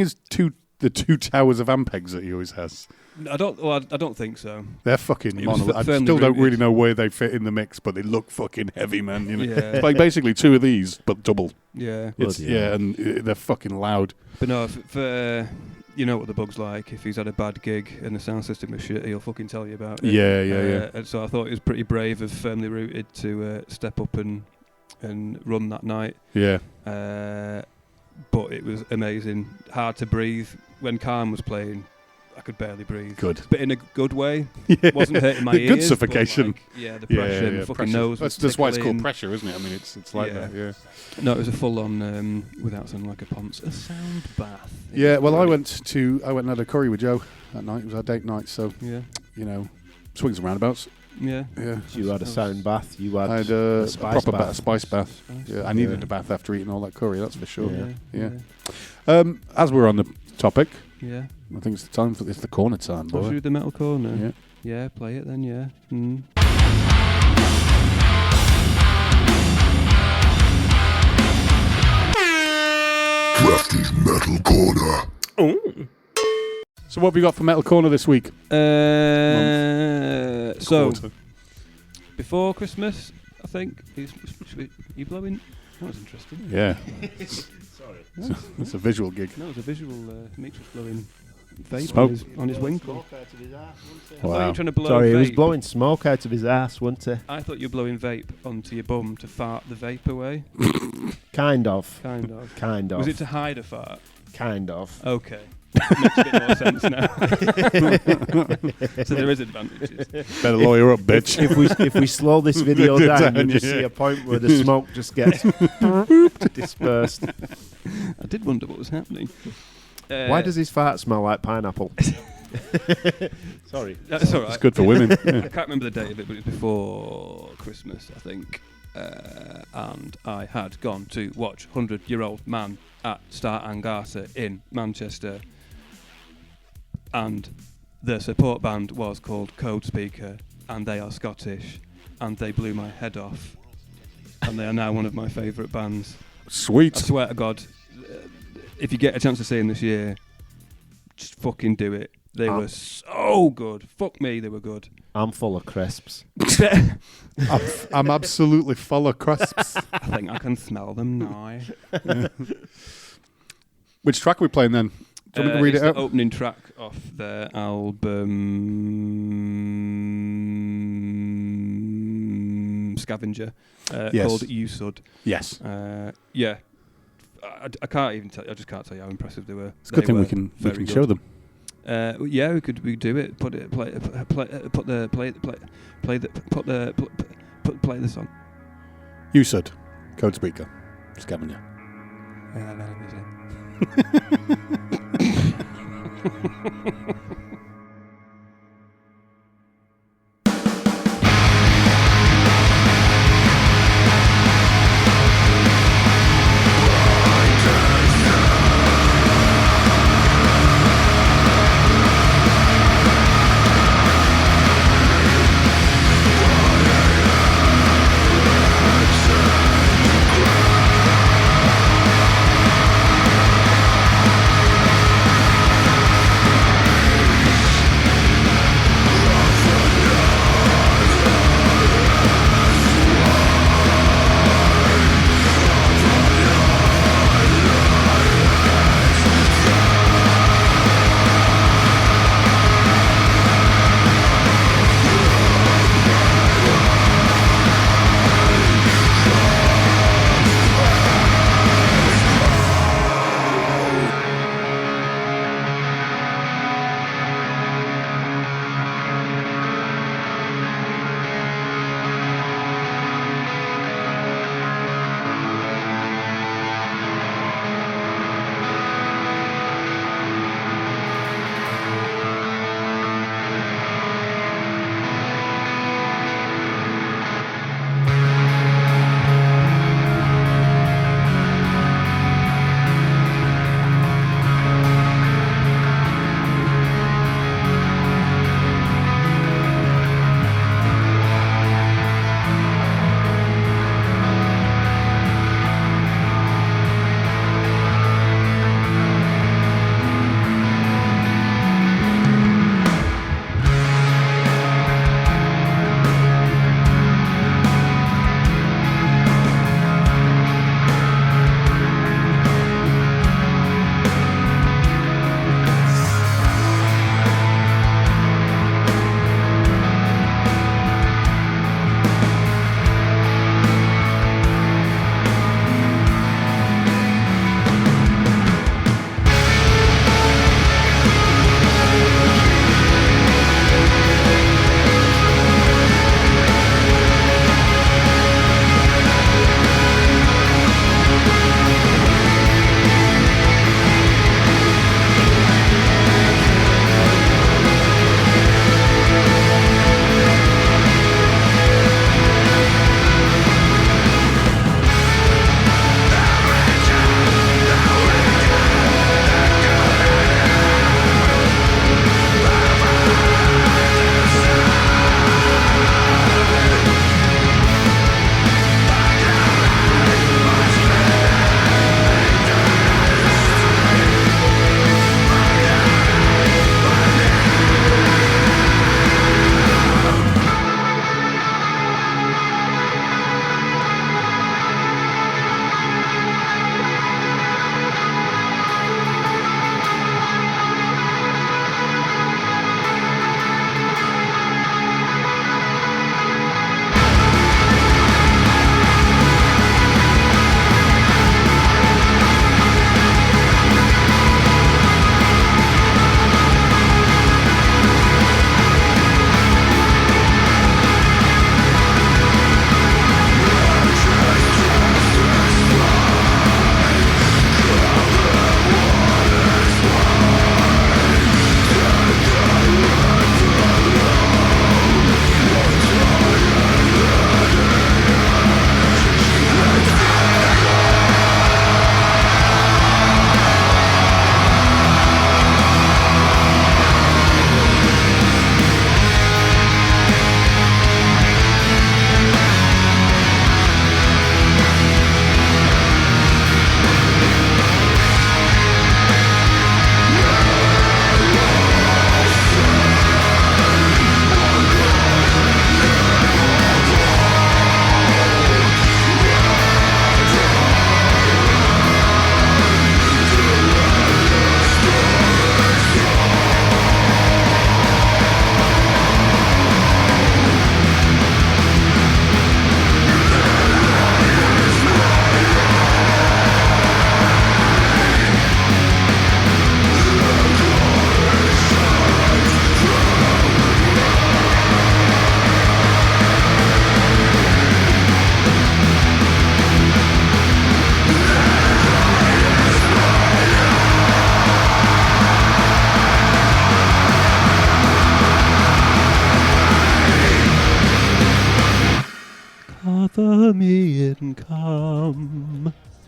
the two towers of Ampegs that he always has? I don't think so. They're fucking It was monolith. I firmly still don't rooted. really know where they fit in the mix, but they look fucking heavy, man. You know? Yeah. It's like basically 2 of these, but double. Yeah. It's, Bloody hell. and they're fucking loud. But no, for you know what the Bug's like. If he's had a bad gig and the sound system is shit, he'll fucking tell you about it. Yeah. And so I thought it was pretty brave of Firmly Rooted to step up and run that night. Yeah. But it was amazing. Hard to breathe. When Kahn was playing, I could barely breathe. Good. But in a good way. Yeah. Wasn't hurting my ears. Good but suffocation. like, the pressure, my fucking pressure. nose was That's why it's called tickling. pressure, isn't it? I mean, it's like Yeah. that. Yeah. No, it was a full-on, without sounding like a ponce, a sound bath. It Yeah. was Well, I great. went and had a curry with Joe that night. It was our date night, so Yeah. swings and roundabouts. Yeah. Yeah. You had a sound bath. You had I had a spice proper bath. spice bath. Spice Yeah, I bath. needed Yeah. a bath after eating all that curry. That's for sure. Yeah. Yeah. As we're on the topic, Yeah. I think it's the time it's the corner time, Oh, should we boy. do the metal corner? Yeah. Yeah, play it then, yeah. Mm. Crafty's Metal Corner. So what have we got for metal corner this week? So, Quarter. before Christmas, I think, you blowing? That was interesting. Yeah, Sorry. it's a visual gig. No, it was a visual, Meecha was blowing vape Smoke. on his winkle. I thought you Wow. were trying to blow Sorry, he was vape. blowing smoke out of his ass, wasn't he? I thought you were blowing vape onto your bum to fart the vape away. Kind of. Kind of. Kind of. Was it to hide a fart? Kind of. Okay. Makes a bit more sense now. So there is advantages. Better lawyer up, bitch. If we slow this video down, you'll just Yeah. see a point where the smoke just gets dispersed. I did wonder what was happening. Why does his fart smell like pineapple? Sorry. That's all right. It's good for women. I can't remember the date of it, but it was before Christmas, I think. And I had gone to watch 100-Year-Old Man at Star Angasa in Manchester. And the support band was called Codespeaker, and they are Scottish, and they blew my head off. And they are now one of my favourite bands. I Sweet. swear to God, if you get a chance to see them this year, just fucking do it. They were so good. Fuck me, they were good. I'm full of crisps. I'm absolutely full of crisps. I think I can smell them now. Which track are we playing then? Do you want me to read it's it out? the opening track off their album Scavenger, Yes. called Usud. Yes. Yeah, I can't even tell. I just can't tell you how impressive they were. It's a good They thing we were can very show good. them. Yeah, we could do it. Play the song. Usud, Codespeaker, Scavenger. Crafty's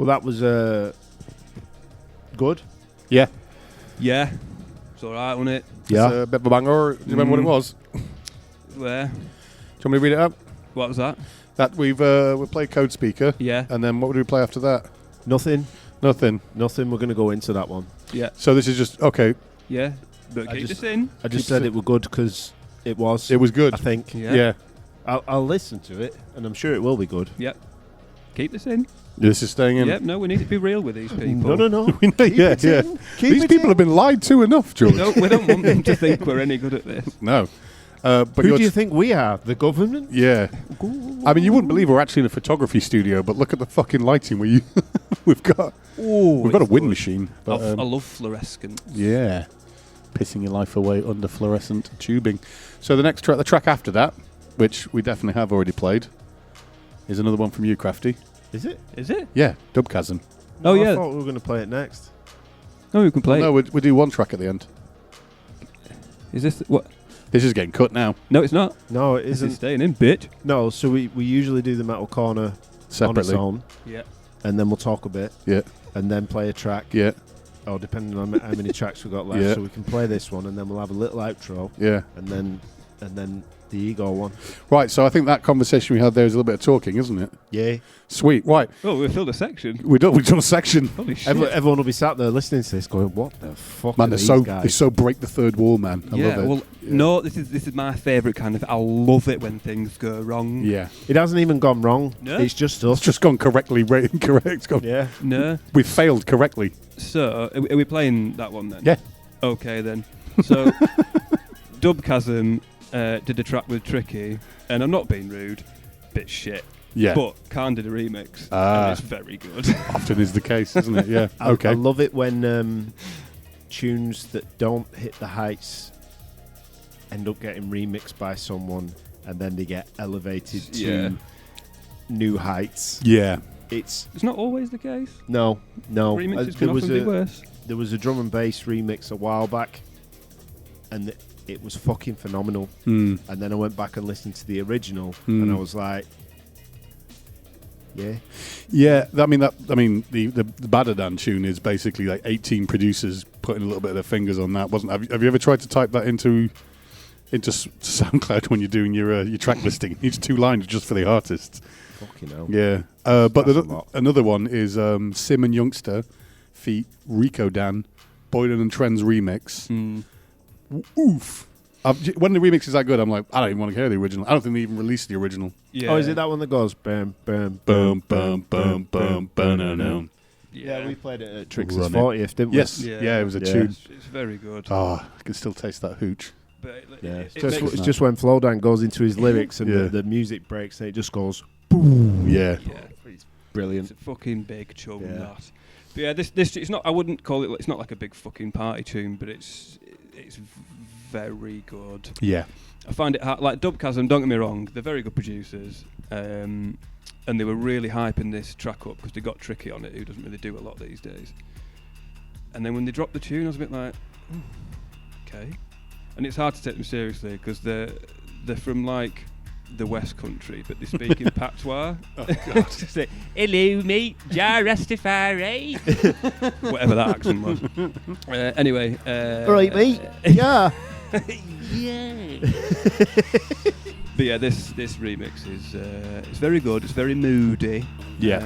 that was good. Yeah. Yeah. It's alright, wasn't it? It's a bit of a banger. Do you remember what it was? Where? Do you want me to read it up? What was that? That we played Codespeaker. Yeah. And then what would we play after that? Nothing. Nothing. We're going to go into that one. Yeah. So this is just okay. Yeah. But keep this in. I just said it was good because it was. It was good. I think. Yeah. I'll listen to it, and I'm sure it will be good. Yep. Keep this in. This is staying in. Yep. No, we need to be real with these people. No. Yeah. These people have been lied to enough, George. No, we don't want them to think we're any good at this. No. But Who do you think we are? The government? Yeah. I mean, you wouldn't believe we're actually in a photography studio, but look at the fucking lighting we've got. We've got a wind machine. But, I love fluorescence. Yeah. Pissing your life away under fluorescent tubing. So the next track, the track after that, which we definitely have already played, is another one from you, Crafty. Is it? Is it? Yeah, Dubkasm. Oh, yeah. I thought we were going to play it next. No, we can play No, it. we do one track at the end. Is this... What? This is getting cut now. No, it's not. No, it This is isn't. staying in, bitch. No, so we usually do the Metal Corner Separately. on its own, Yeah. and then we'll talk a bit, Yeah. and then play a track. Yeah. Or depending on how many tracks we've got left. Yeah. So we can play this one, and then we'll have a little outro, Yeah. and then the Iggor one. Right, so I think that conversation we had there is a little bit of talking, isn't it? Yeah. Sweet. Right. Oh, we filled a section. We've done a section. Holy shit. Everyone will be sat there listening to this going, what the fuck Man, are they're these so guys? they so break the third wall, man. I yeah, love it. well, no, this is my favourite kind of... I love it when things go wrong. Yeah. It hasn't even gone wrong. No. It's just It's us. just gone correctly, incorrect. It's gone. Yeah. No. We failed correctly. So, are we playing that one then? Yeah. Okay, then. So, Dubkasm did a track with Tricky, and I'm not being rude, bit shit. Yeah. But Kahn did a remix, Ah. and it's very good. Often is the case, isn't it? Yeah. I Okay. love it when tunes that don't hit the heights end up getting remixed by someone, and then they get elevated to Yeah. new heights. Yeah. It's It's not always the case. no. Remixes can often be worse. There was a drum and bass remix a while back, and it was fucking phenomenal. Mm. And then I went back and listened to the original, and I was like, yeah. Yeah. The Battalion tune is basically like 18 producers putting a little bit of their fingers on that. Wasn't? Have you ever tried to type that into SoundCloud when you're doing your track listing? It's 2 lines just for the artists. Fucking hell. Yeah. But That's a lot. another one is Sim and Youngster feat Rico Dan, Boylan and Trends remix. Mm. Oof. When the remix is that good, I'm like, I don't even want to hear the original. I don't think they even released the original. Yeah. Oh, is it that one that goes bam, bam, Boom, boom, boom, boom, boom. Yeah, we played it at Tricks' Run it. 40th, didn't we? Yes. Yeah. Yeah, it was a Yeah. tune. It's very good. Oh, I can still taste that hooch. But Yeah, it it's makes- just when Flowdown goes into his lyrics and Yeah. the music breaks and it just goes Yeah. yeah. brilliant. It's a fucking big chum, Yeah. that. But yeah, this it's not. I wouldn't call it. It's not like a big fucking party tune, but it's very good. Yeah. I find it hard, like Dubkasm. Don't get me wrong, they're very good producers, and they were really hyping this track up because they got Tricky on it, who doesn't really do a lot these days. And then when they dropped the tune, I was a bit like, okay. And it's hard to take them seriously because they're from like the West Country, but they speak in patois. Oh, God. Just say, hello, mate, Ja Rastafari. Whatever that accent was. Anyway. All right, mate. Yeah. Yeah. But yeah, this remix is it's very good. It's very moody. Yeah.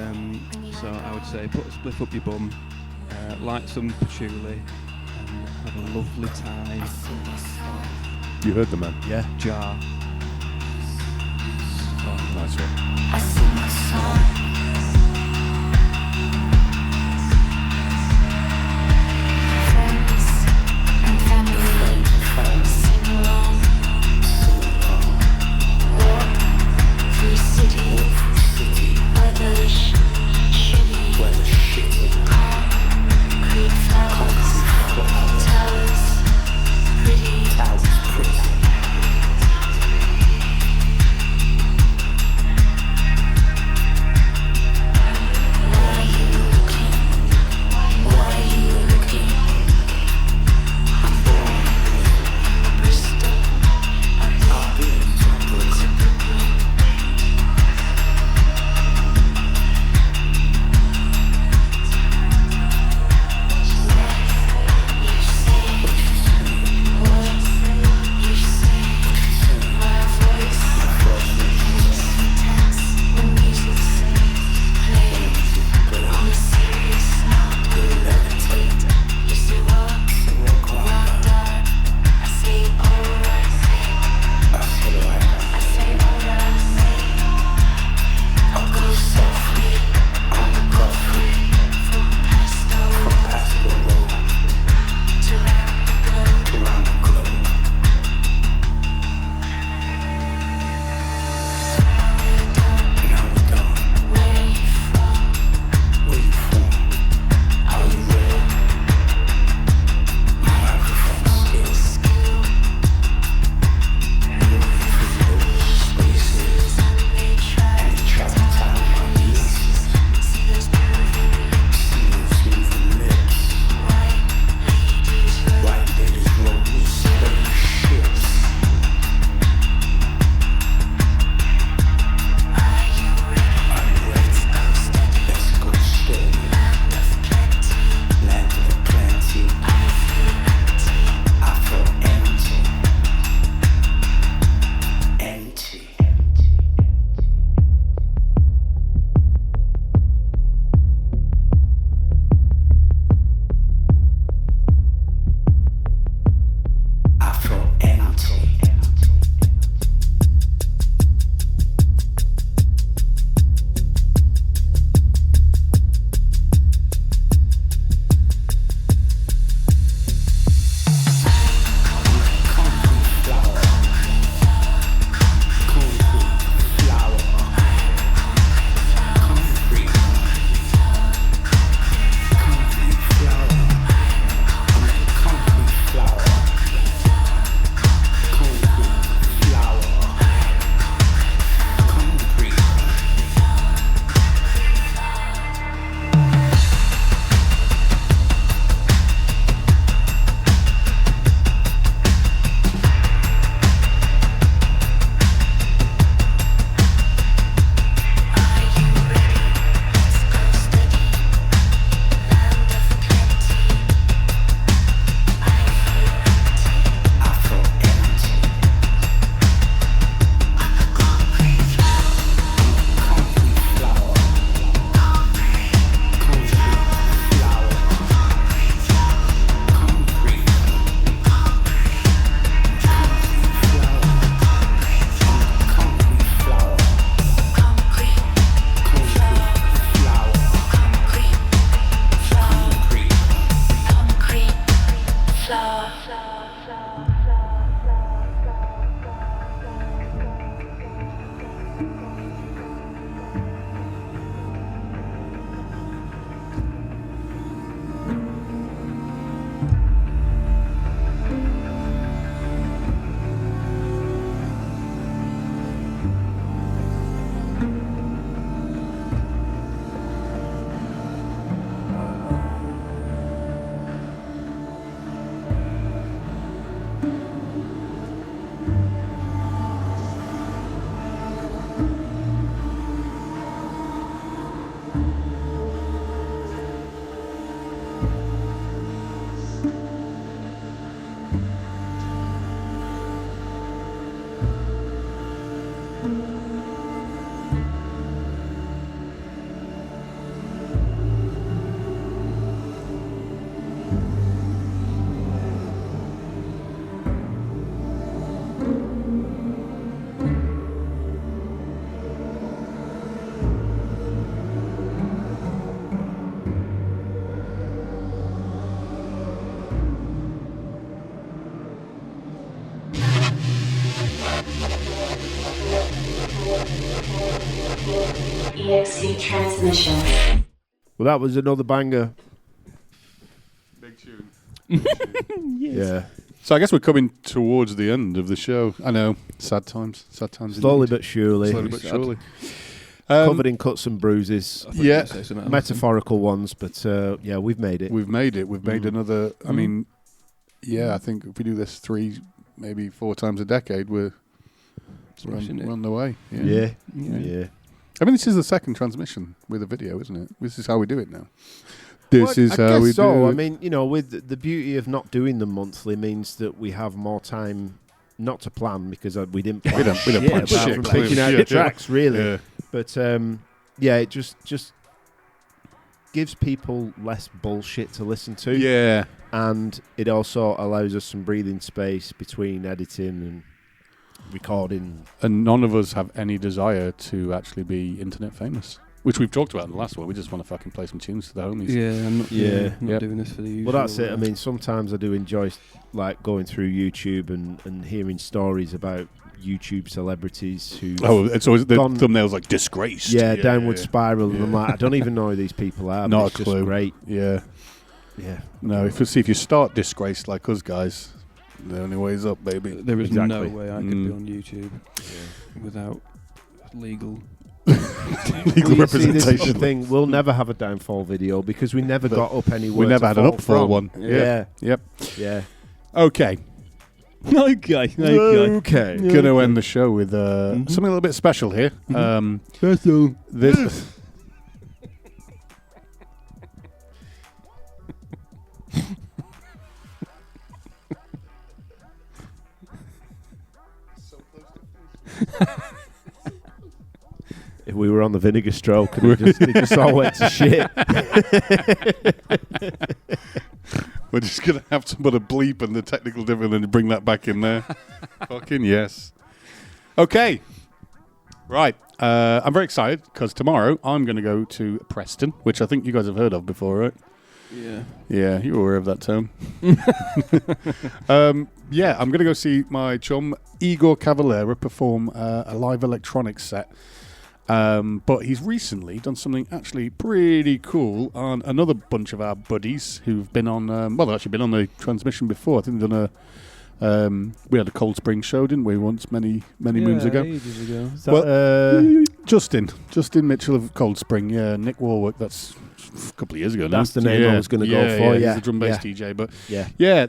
So I would say put a spliff up your bum, light some patchouli, and have a lovely time. You heard the man. Yeah. Jar. Oh, nice one. EXE Transmission. Well, that was another banger. Big tune. Yeah. So I guess we're coming towards the end of the show. I know, sad times. Slowly indeed. but surely. Slowly but surely. Covered in cuts and bruises. Yeah, Metaphorical ones, but yeah, we've made it. We've made it. We've made another. I mean, yeah, I think if we do this 3, maybe 4 times a decade, we're on the way. Yeah. I mean, this is the second transmission with a video, isn't it? This is how we do it now. This is how we do it. I mean, you know, with the beauty of not doing them monthly means that we have more time not to plan because we didn't plan. we don't plan apart shit. from picking out the tracks, really. Yeah. But yeah, it just gives people less bullshit to listen to. Yeah. And it also allows us some breathing space between editing and recording. And none of us have any desire to actually be internet famous, which we've talked about in the last one. We just want to fucking play some tunes to the homies. Yeah, I'm not doing this for the usual. Well, that's it. I mean, sometimes I do enjoy like going through YouTube and hearing stories about YouTube celebrities who it's always the thumbnails like disgraced. Yeah, downward spiral, and I'm like, I don't even know who these people are. Not it's a clue. Just great. Yeah. No, if you start disgraced like us guys, the only way is up, baby. There is no way I could be on YouTube without legal representation. This is the thing. We'll never have a downfall video because we never got up anywhere. We never had an upfall one. Yeah. Yep. Yeah. Okay. Okay. Gonna end the show with something a little bit special here. Special. This. If we were on the vinegar stroke and it just all went to shit. We're just going to have to put a bleep and the technical difference and bring that back in there. Fucking yes. Okay. Right. I'm very excited because tomorrow I'm going to go to Preston, which I think you guys have heard of before, right? Yeah. Yeah, you were aware of that term. Yeah, I'm going to go see my chum Iggor Cavalera perform a live electronics set. But he's recently done something actually pretty cool on another bunch of our buddies who've been on, they've actually been on the transmission before. I think they've done we had a Cold Spring show, didn't we, once, many moons ago. Ages ago. Well, Justin Mitchell of Cold Spring, yeah, Nick Warwick, that's a couple of years ago now. That's the name I was going to go for, he's a drum bass DJ, but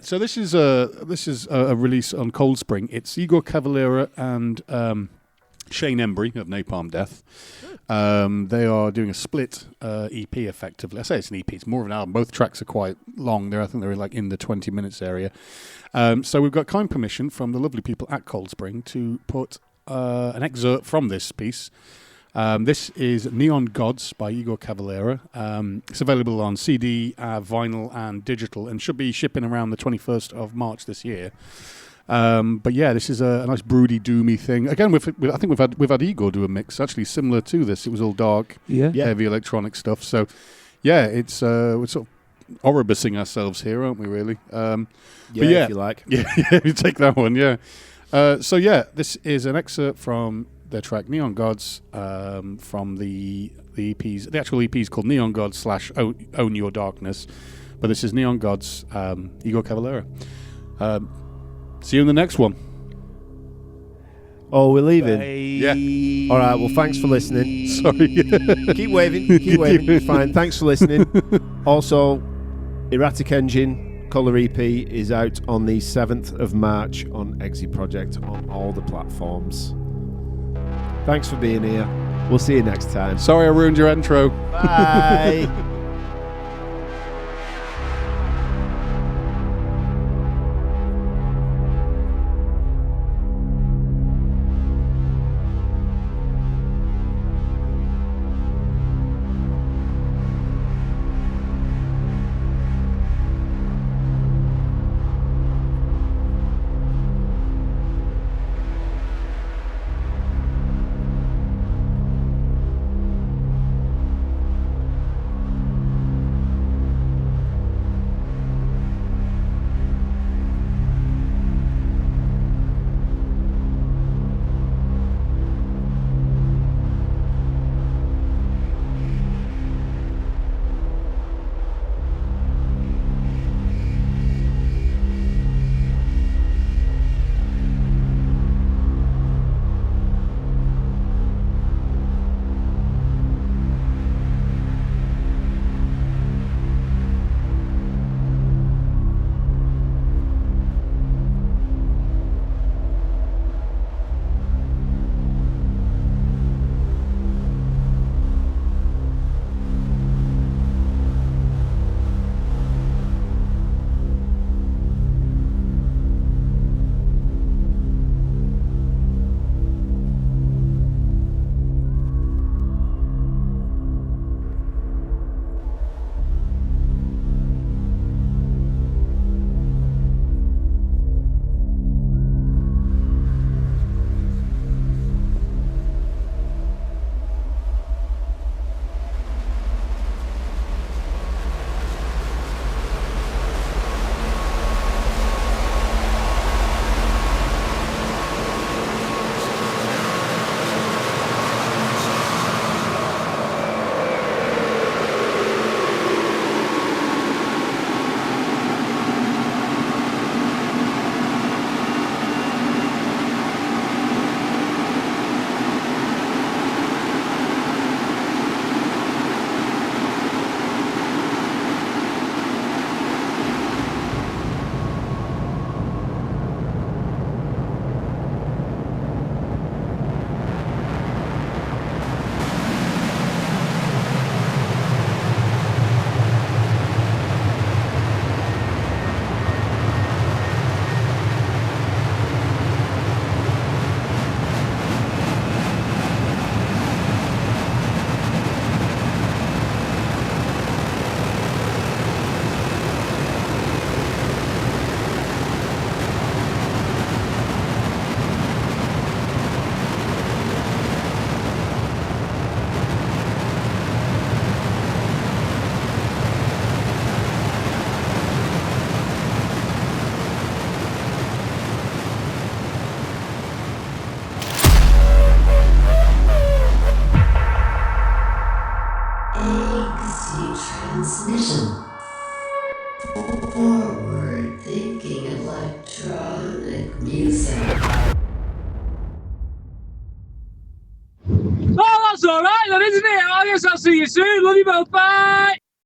so this is a release on Cold Spring. It's Iggor Cavalera and Shane Embry of Napalm Death. They are doing a split EP effectively. I say it's an EP, it's more of an album. Both tracks are quite long. I think they're like in the 20 minutes area. So we've got kind permission from the lovely people at Cold Spring to put an excerpt from this piece. This is Neon Gods by Iggor Cavalera. It's available on CD, vinyl and digital and should be shipping around the 21st of March this year. But yeah, this is a nice broody, doomy thing. Again, I think we've had Iggor do a mix actually similar to this. It was all dark, heavy electronic stuff. So yeah, it's we're sort of Oribusing ourselves here, aren't we? Really? But if you like. Yeah, you take that one. Yeah. So yeah, this is an excerpt from their track Neon Gods from the EPs. The actual EP is called Neon Gods / Own Your Darkness, but this is Neon Gods, Iggor Cavalera. See you in the next one. Oh, we're leaving? Yeah. All right, well, thanks for listening. Sorry. Keep waving. It's fine. Thanks for listening. Also, Erratic Engine Colour EP is out on the 7th of March on EXE Project on all the platforms. Thanks for being here. We'll see you next time. Sorry I ruined your intro. Bye. That's all right, then, isn't it? I guess I'll see you soon. Love you both. Bye.